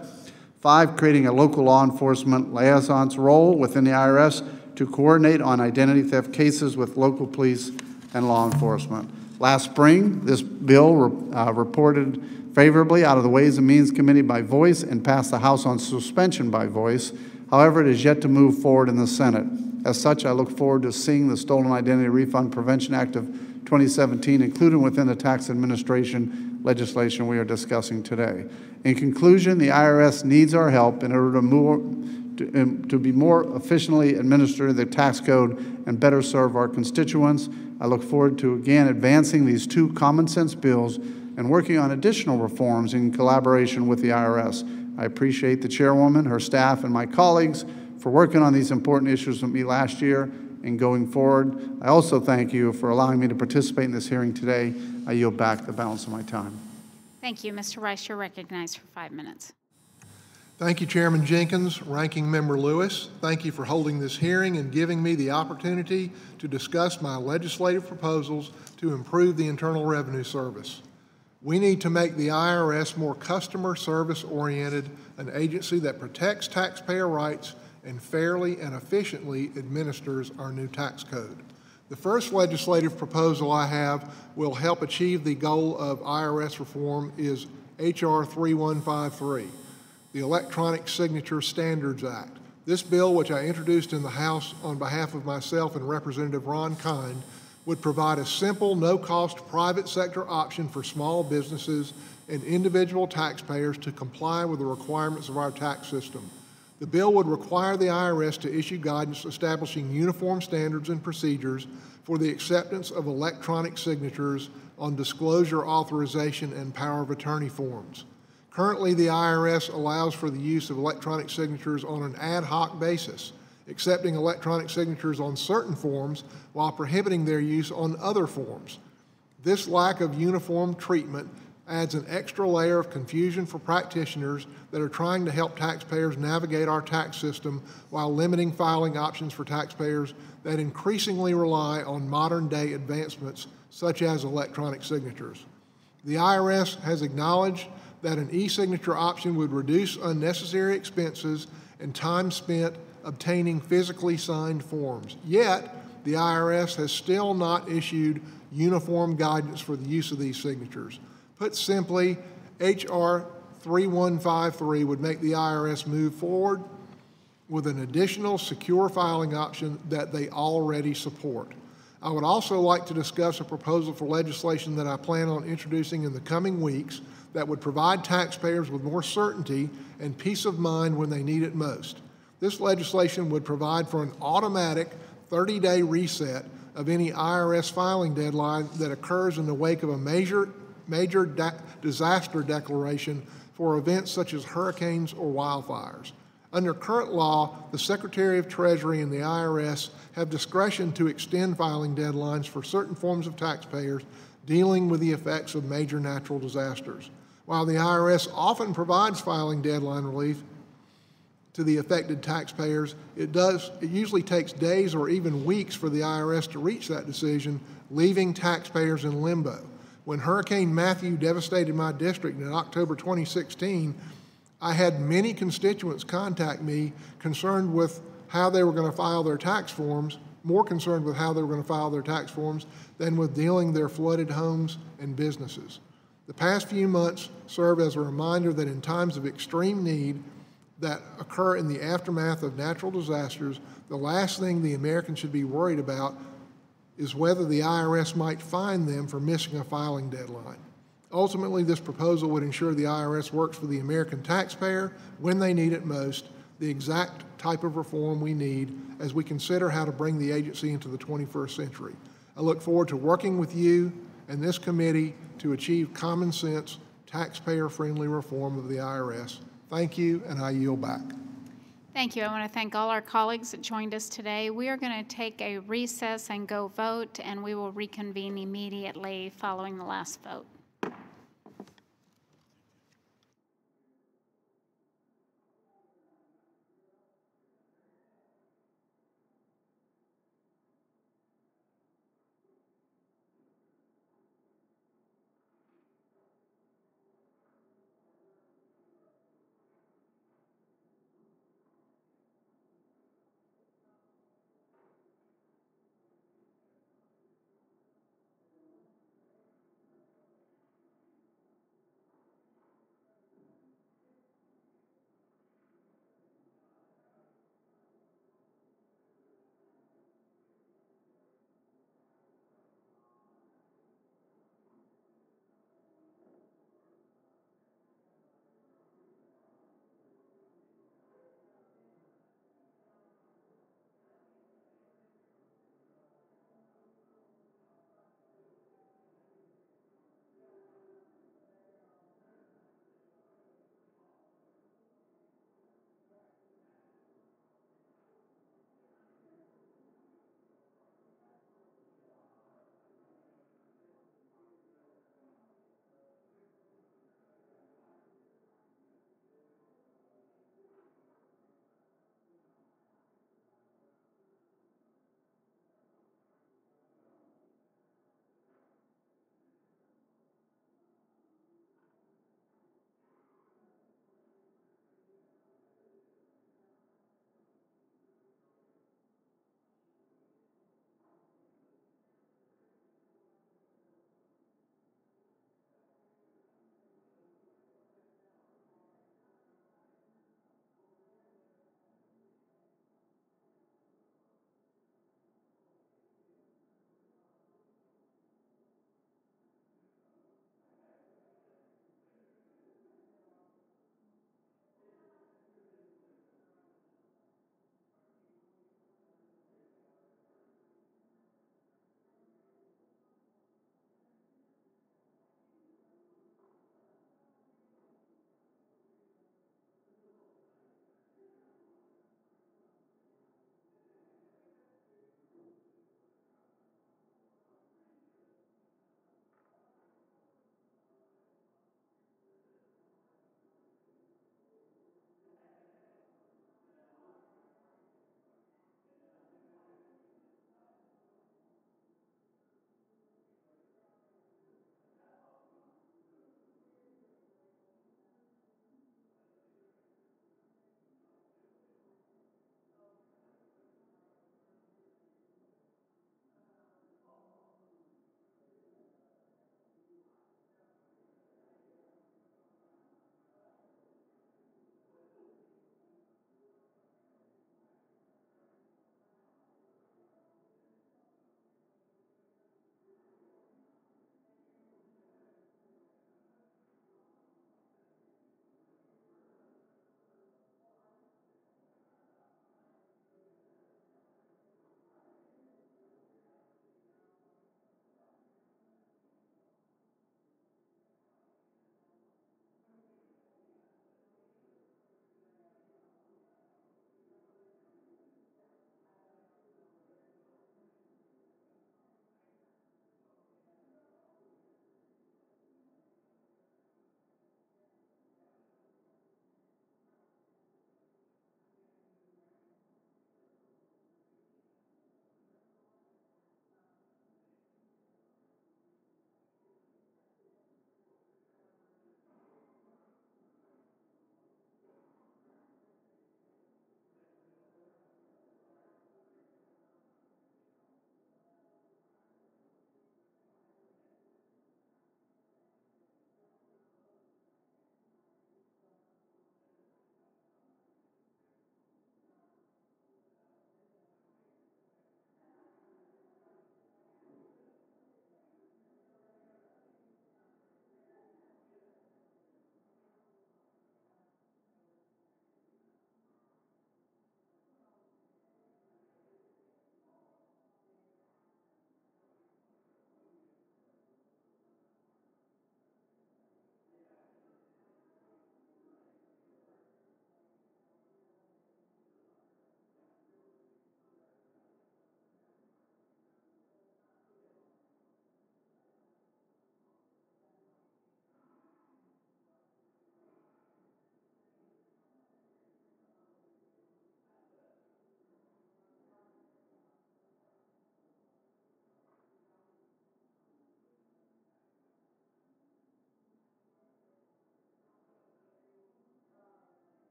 5, creating a local law enforcement liaison's role within the IRS to coordinate on identity theft cases with local police and law enforcement. Last spring, this bill reported favorably out of the Ways and Means Committee by voice and passed the House on suspension by voice. However, it is yet to move forward in the Senate. As such, I look forward to seeing the Stolen Identity Refund Prevention Act of 2017 included within the tax administration legislation we are discussing today. In conclusion, the IRS needs our help in order to be more efficiently administer the tax code and better serve our constituents. I look forward to, again, advancing these 2 common sense bills and working on additional reforms in collaboration with the IRS. I appreciate the chairwoman, her staff, and my colleagues for working on these important issues with me last year and going forward. I also thank you for allowing me to participate in this hearing today. I yield back the balance of my time. Thank you. Mr. Rice, you're recognized for 5 minutes. Thank you, Chairman Jenkins, Ranking Member Lewis. Thank you for holding this hearing and giving me the opportunity to discuss my legislative proposals to improve the Internal Revenue Service. We need to make the IRS more customer service oriented, an agency that protects taxpayer rights and fairly and efficiently administers our new tax code. The first legislative proposal I have will help achieve the goal of IRS reform is H.R. 3153, the Electronic Signature Standards Act. This bill, which I introduced in the House on behalf of myself and Representative Ron Kind, would provide a simple, no-cost private sector option for small businesses and individual taxpayers to comply with the requirements of our tax system. The bill would require the IRS to issue guidance establishing uniform standards and procedures for the acceptance of electronic signatures on disclosure authorization and power of attorney forms. Currently, the IRS allows for the use of electronic signatures on an ad hoc basis, accepting electronic signatures on certain forms while prohibiting their use on other forms. This lack of uniform treatment adds an extra layer of confusion for practitioners that are trying to help taxpayers navigate our tax system while limiting filing options for taxpayers that increasingly rely on modern-day advancements such as electronic signatures. The IRS has acknowledged that an e-signature option would reduce unnecessary expenses and time spent obtaining physically signed forms. Yet, the IRS has still not issued uniform guidance for the use of these signatures. Put simply, H.R. 3153 would make the IRS move forward with an additional secure filing option that they already support. I would also like to discuss a proposal for legislation that I plan on introducing in the coming weeks that would provide taxpayers with more certainty and peace of mind when they need it most. This legislation would provide for an automatic 30-day reset of any IRS filing deadline that occurs in the wake of a major disaster declaration for events such as hurricanes or wildfires. Under current law, the Secretary of Treasury and the IRS have discretion to extend filing deadlines for certain forms of taxpayers dealing with the effects of major natural disasters. While the IRS often provides filing deadline relief to the affected taxpayers, it usually takes days or even weeks for the IRS to reach that decision, leaving taxpayers in limbo. When Hurricane Matthew devastated my district in October 2016, I had many constituents contact me concerned with how they were going to file their tax forms, more concerned with how they were going to file their tax forms than with dealing their flooded homes and businesses. The past few months serve as a reminder that in times of extreme need that occur in the aftermath of natural disasters, the last thing the American should be worried about is whether the IRS might fine them for missing a filing deadline. Ultimately, this proposal would ensure the IRS works for the American taxpayer when they need it most, the exact type of reform we need as we consider how to bring the agency into the 21st century. I look forward to working with you and this committee to achieve common sense, taxpayer-friendly reform of the IRS. Thank you, and I yield back. Thank you. I want to thank all our colleagues that joined us today. We are going to take a recess and go vote, and we will reconvene immediately following the last vote.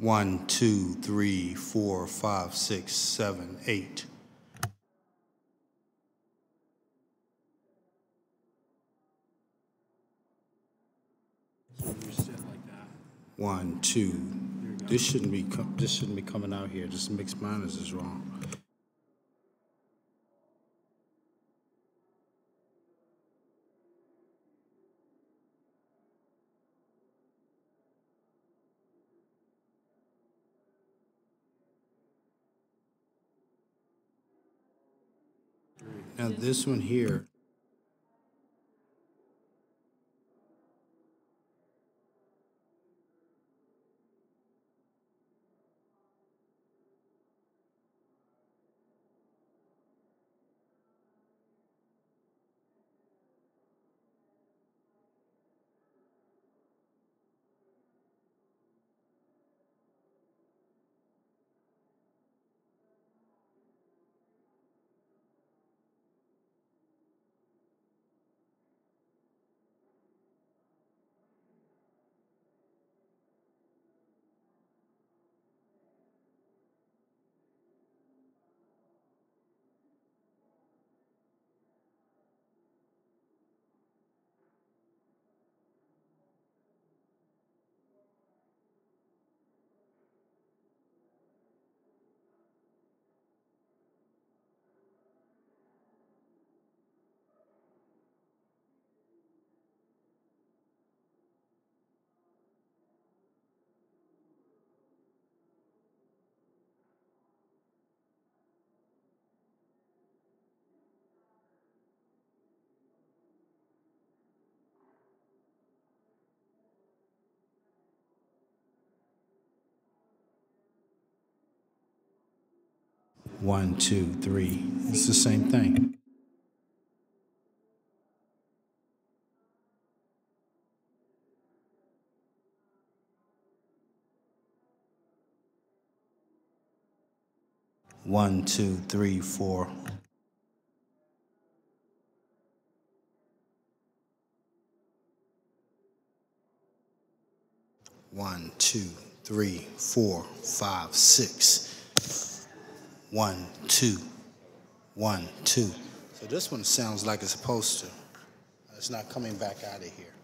1, 2, 3, 4, 5, 6, 7, 8. One, two. This shouldn't be coming out here. Just mixed minors is wrong. Now this one here. One, two, three. It's the same thing. One, two, three, four. One, two, three, 4, 5, 6. 1, 2, 1, 2. So this one sounds like it's supposed to. It's not coming back out of here.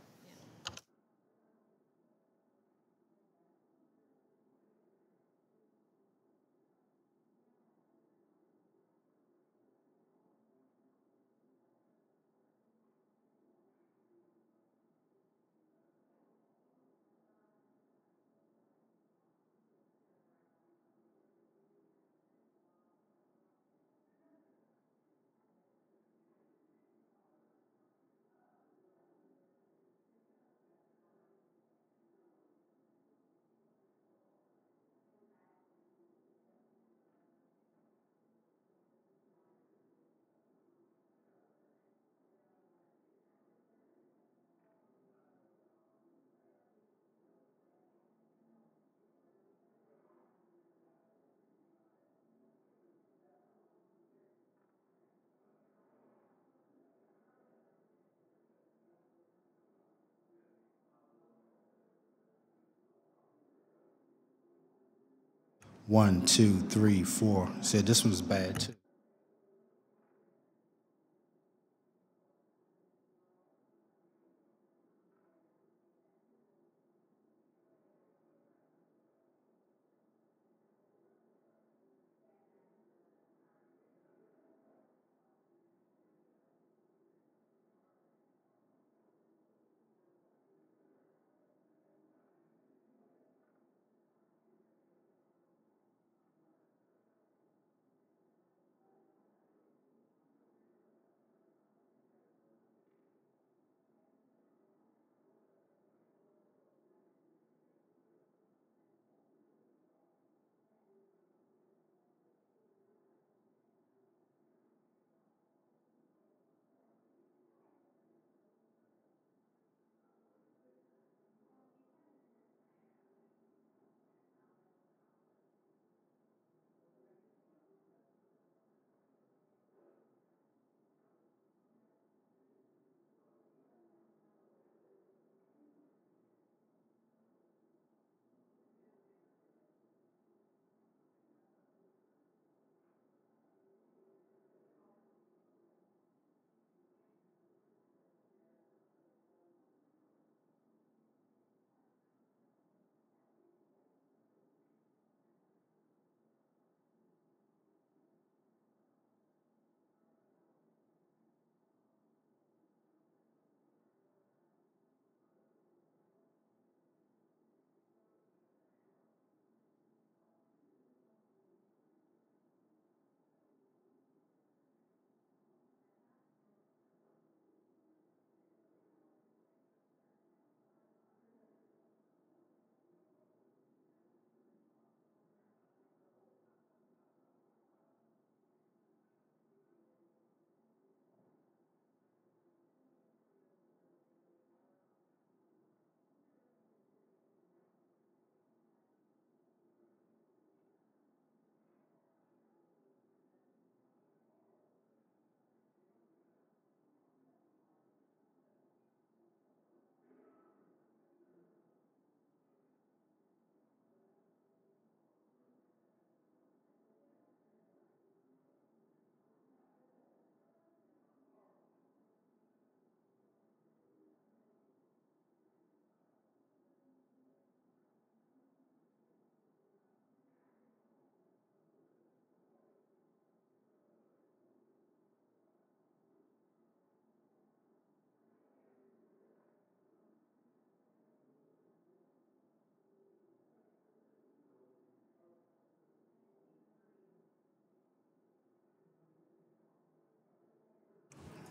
One, two, three, 4. Said this one's bad too.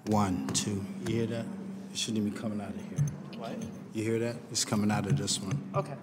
1, 2. You hear that? It shouldn't even be coming out of here. What? You hear that? It's coming out of this one. Okay.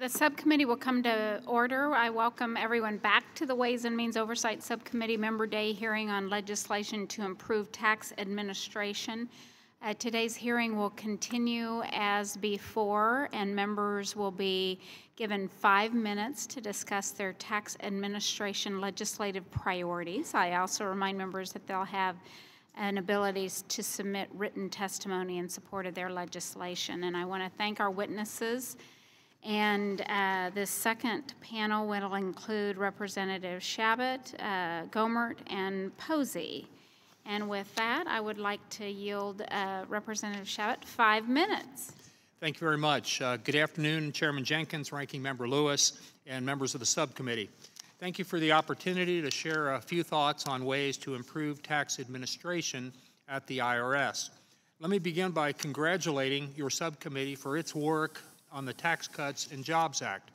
The subcommittee will come to order. I welcome everyone back to the Ways and Means Oversight Subcommittee Member Day hearing on legislation to improve tax administration. Today's hearing will continue as before, and members will be given 5 minutes to discuss their tax administration legislative priorities. I also remind members that they'll have an ability to submit written testimony in support of their legislation. And I want to thank our witnesses. And this second panel will include Representative Shabbat, Gomert, and Posey. And with that, I would like to yield Representative Shabbat 5 minutes. Thank you very much. Good afternoon, Chairman Jenkins, Ranking Member Lewis, and members of the subcommittee. Thank you for the opportunity to share a few thoughts on ways to improve tax administration at the IRS. Let me begin by congratulating your subcommittee for its work on the Tax Cuts and Jobs Act.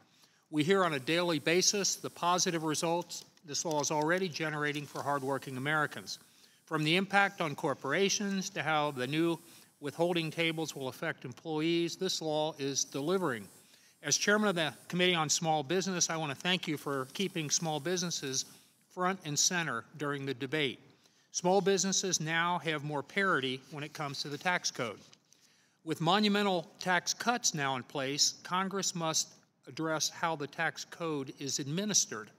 We hear on a daily basis the positive results this law is already generating for hardworking Americans. From the impact on corporations to how the new withholding tables will affect employees, this law is delivering. As chairman of the Committee on Small Business, I want to thank you for keeping small businesses front and center during the debate. Small businesses now have more parity when it comes to the tax code. With monumental tax cuts now in place, Congress must address how the tax code is administered.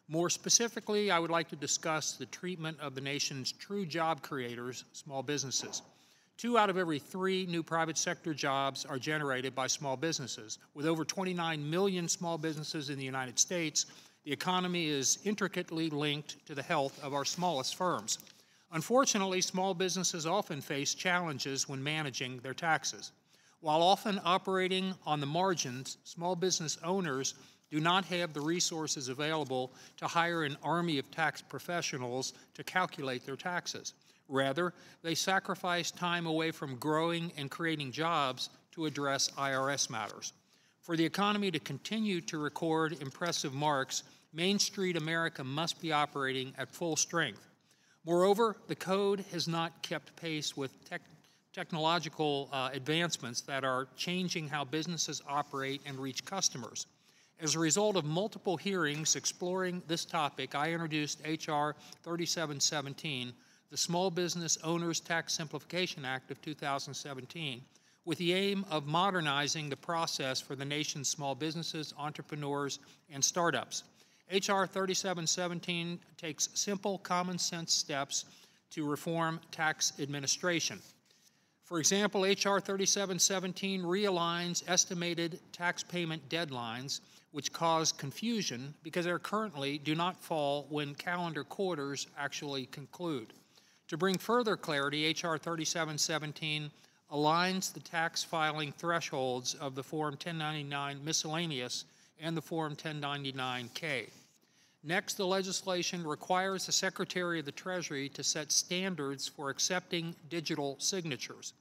More specifically, I would like to discuss the treatment of the nation's true job creators, small businesses. 2 out of every 3 new private sector jobs are generated by small businesses. With over 29 million small businesses in the United States, the economy is intricately linked to the health of our smallest firms. Unfortunately, small businesses often face challenges when managing their taxes. While often operating on the margins, small business owners do not have the resources available to hire an army of tax professionals to calculate their taxes. Rather, they sacrifice time away from growing and creating jobs to address IRS matters. For the economy to continue to record impressive marks, Main Street America must be operating at full strength. Moreover, the code has not kept pace with technological advancements that are changing how businesses operate and reach customers. As a result of multiple hearings exploring this topic, I introduced H.R. 3717, the Small Business Owners Tax Simplification Act of 2017, with the aim of modernizing the process for the nation's small businesses, entrepreneurs, and startups. H.R. 3717 takes simple, common-sense steps to reform tax administration. For example, H.R. 3717 realigns estimated tax payment deadlines, which cause confusion because they currently do not fall when calendar quarters actually conclude. To bring further clarity, H.R. 3717 aligns the tax filing thresholds of the Form 1099 Miscellaneous and the Form 1099-K. Next, the legislation requires the Secretary of the Treasury to set standards for accepting digital signatures.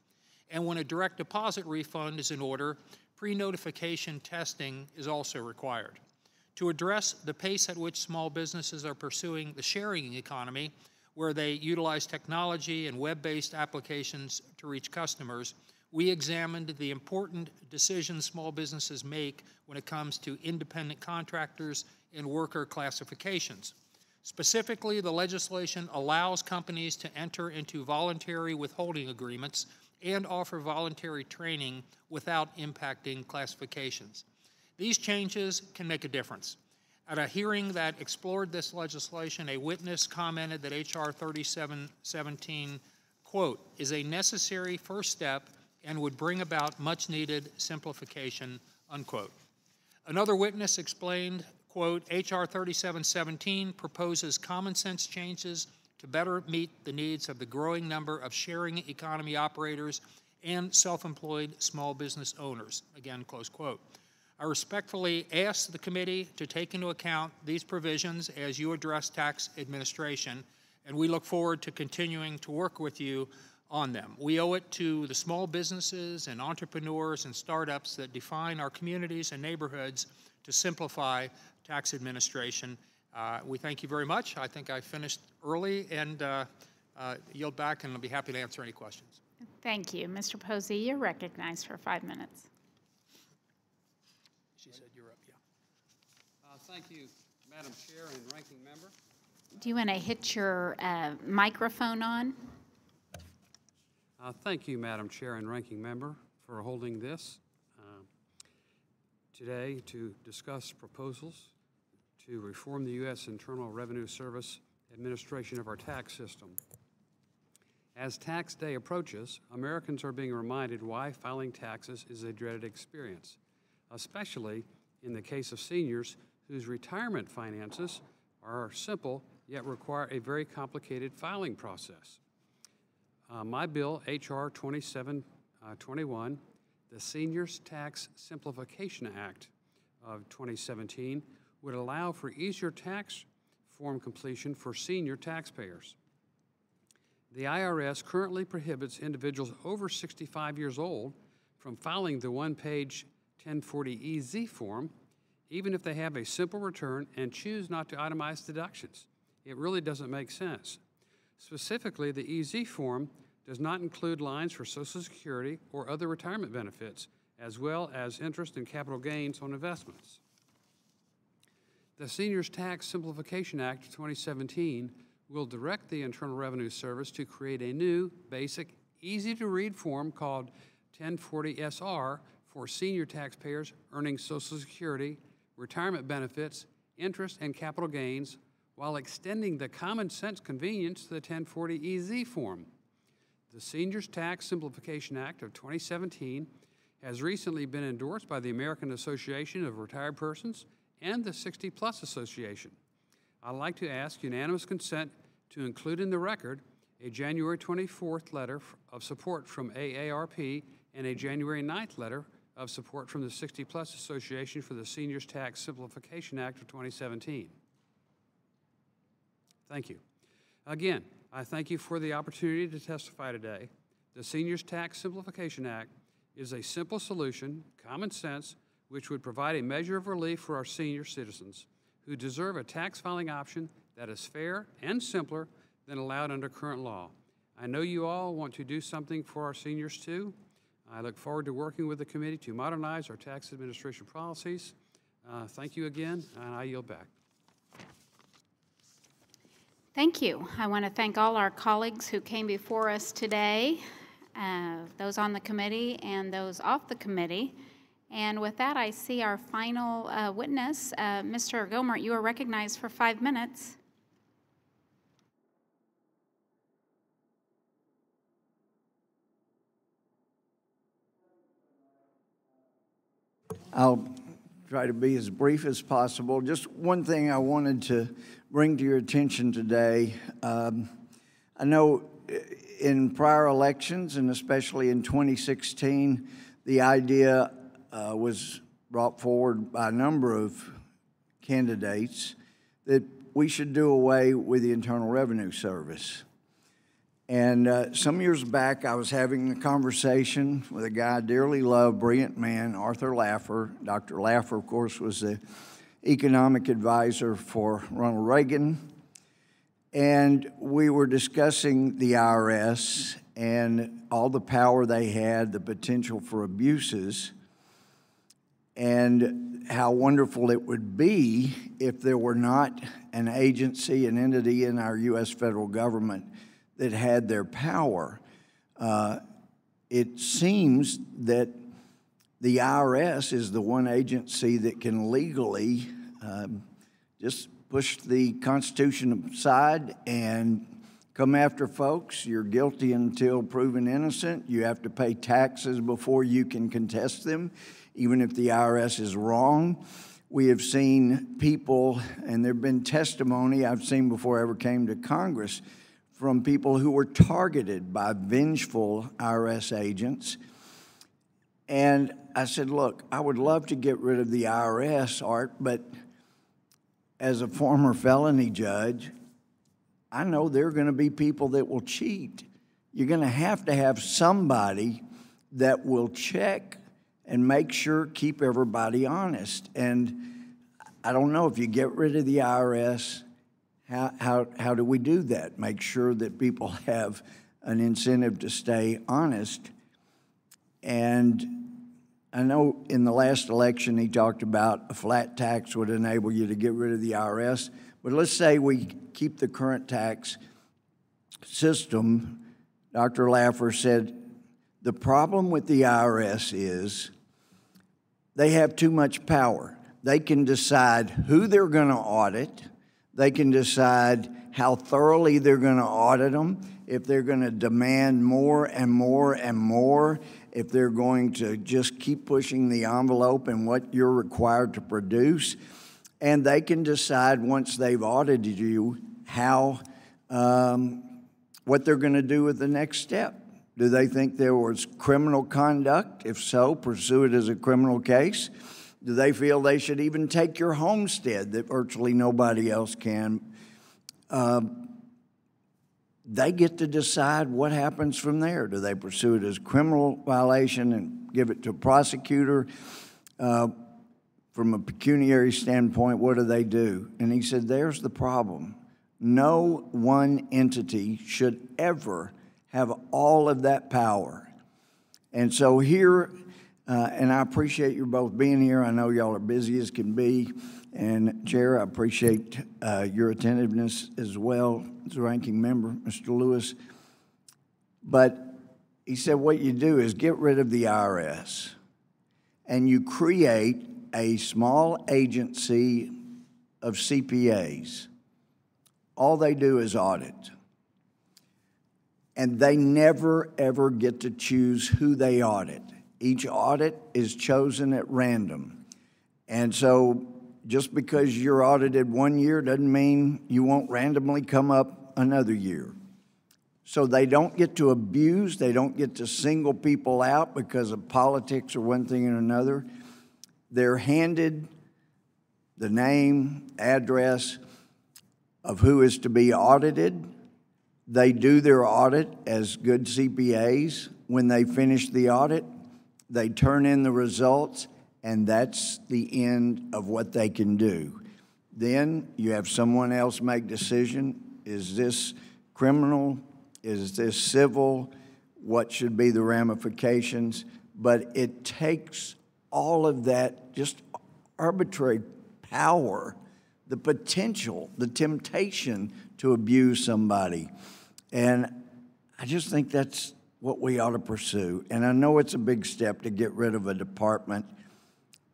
And when a direct deposit refund is in order, pre-notification testing is also required. To address the pace at which small businesses are pursuing the sharing economy, where they utilize technology and web-based applications to reach customers, we examined the important decisions small businesses make when it comes to independent contractors and worker classifications. Specifically, the legislation allows companies to enter into voluntary withholding agreements and offer voluntary training without impacting classifications. These changes can make a difference. At a hearing that explored this legislation, a witness commented that H.R. 3717, quote, is a necessary first step and would bring about much-needed simplification, unquote. Another witness explained, quote, H.R. 3717 proposes common-sense changes to better meet the needs of the growing number of sharing economy operators and self-employed small business owners, again, close quote. I respectfully ask the committee to take into account these provisions as you address tax administration, and we look forward to continuing to work with you on them. We owe it to the small businesses and entrepreneurs and startups that define our communities and neighborhoods to simplify tax administration. We thank you very much. I think I finished early and yield back, and I'll be happy to answer any questions. Thank you. Mr. Posey, you're recognized for 5 minutes. She said you're up. Thank you, Madam Chair and Ranking Member. Do you want to hit your microphone on? Thank you, Madam Chair and Ranking Member, for holding this today to discuss proposals to reform the U.S. Internal Revenue Service administration of our tax system. As tax day approaches, Americans are being reminded why filing taxes is a dreaded experience, especially in the case of seniors whose retirement finances are simple yet require a very complicated filing process. My bill, H.R. 2721, the Seniors Tax Simplification Act of 2017, would allow for easier tax form completion for senior taxpayers. The IRS currently prohibits individuals over 65 years old from filing the one-page 1040EZ form, even if they have a simple return and choose not to itemize deductions. It really doesn't make sense. Specifically, the EZ form does not include lines for Social Security or other retirement benefits, as well as interest and capital gains on investments. The Seniors Tax Simplification Act of 2017 will direct the Internal Revenue Service to create a new, basic, easy-to-read form called 1040SR for senior taxpayers earning Social Security, retirement benefits, interest, and capital gains, while extending the common sense convenience to the 1040EZ form. The Seniors Tax Simplification Act of 2017 has recently been endorsed by the American Association of Retired Persons and the 60 Plus Association. I'd like to ask unanimous consent to include in the record a January 24th letter of support from AARP and a January 9th letter of support from the 60 Plus Association for the Seniors Tax Simplification Act of 2017. Thank you. Again, I thank you for the opportunity to testify today. The Seniors Tax Simplification Act is a simple solution, common sense, which would provide a measure of relief for our senior citizens who deserve a tax filing option that is fair and simpler than allowed under current law. I know you all want to do something for our seniors too. I look forward to working with the committee to modernize our tax administration policies. Thank you again, and I yield back. Thank you. I want to thank all our colleagues who came before us today, those on the committee and those off the committee. And with that, I see our final witness, Mr. Gilmert. You are recognized for 5 minutes. I'll try to be as brief as possible. Just one thing I wanted to bring to your attention today. I know in prior elections, and especially in 2016, the idea was brought forward by a number of candidates that we should do away with the Internal Revenue Service. And some years back, I was having a conversation with a guy I dearly loved, brilliant man, Arthur Laffer. Dr. Laffer, of course, was the economic advisor for Ronald Reagan. And we were discussing the IRS and all the power they had, the potential for abuses, and how wonderful it would be if there were not an agency, an entity in our U.S. federal government that had their power. It seems that the IRS is the one agency that can legally just push the Constitution aside and come after folks. You're guilty until proven innocent. You have to pay taxes before you can contest them, even if the IRS is wrong. We have seen people, and there have been testimony I've seen before I ever came to Congress, from people who were targeted by vengeful IRS agents. And I said, look, I would love to get rid of the IRS, Art, but as a former felony judge, I know there are going to be people that will cheat. You're going to have somebody that will check and make sure, keep everybody honest. And I don't know, if you get rid of the IRS, how do we do that? Make sure that people have an incentive to stay honest. And I know in the last election he talked about a flat tax would enable you to get rid of the IRS, but let's say we keep the current tax system. Dr. Laffer said the problem with the IRS is they have too much power. They can decide who they're going to audit. They can decide how thoroughly they're going to audit them, if they're going to demand more and more and more, if they're going to just keep pushing the envelope in what you're required to produce. And they can decide once they've audited you how, what they're going to do with the next step. Do they think there was criminal conduct? If so, pursue it as a criminal case. Do they feel they should even take your homestead that virtually nobody else can? They get to decide what happens from there. Do they pursue it as a criminal violation and give it to a prosecutor? From a pecuniary standpoint, what do they do? And he said, there's the problem. No one entity should ever have all of that power. And so here, and I appreciate you both being here. I know y'all are busy as can be. And Chair, I appreciate your attentiveness as well as ranking member, Mr. Lewis. But he said what you do is get rid of the IRS and you create a small agency of CPAs. All they do is audit. And they never, ever get to choose who they audit. Each audit is chosen at random. And so just because you're audited one year doesn't mean you won't randomly come up another year. So they don't get to abuse, they don't get to single people out because of politics or one thing or another. They're handed the name, address of who is to be audited. They do their audit as good CPAs. When they finish the audit, they turn in the results, and that's the end of what they can do. Then you have someone else make decision. Is this criminal? Is this civil? What should be the ramifications? But it takes all of that just arbitrary power, the potential, the temptation to abuse somebody. And I just think that's what we ought to pursue. And I know it's a big step to get rid of a department,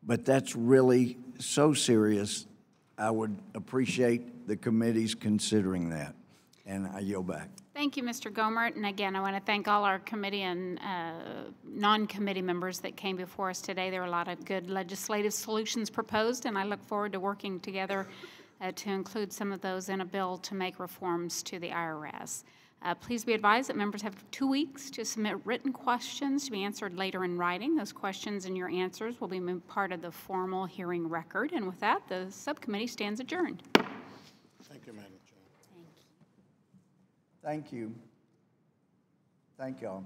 but that's really so serious. I would appreciate the committees considering that. And I yield back. Thank you, Mr. Gomert. And again, I want to thank all our committee and non-committee members that came before us today. There were a lot of good legislative solutions proposed, and I look forward to working together to include some of those in a bill to make reforms to the IRS. Please be advised that members have 2 weeks to submit written questions to be answered later in writing. Those questions and your answers will be part of the formal hearing record. And with that, the subcommittee stands adjourned. Thank you, Madam Chair. Thank you. Thank y'all.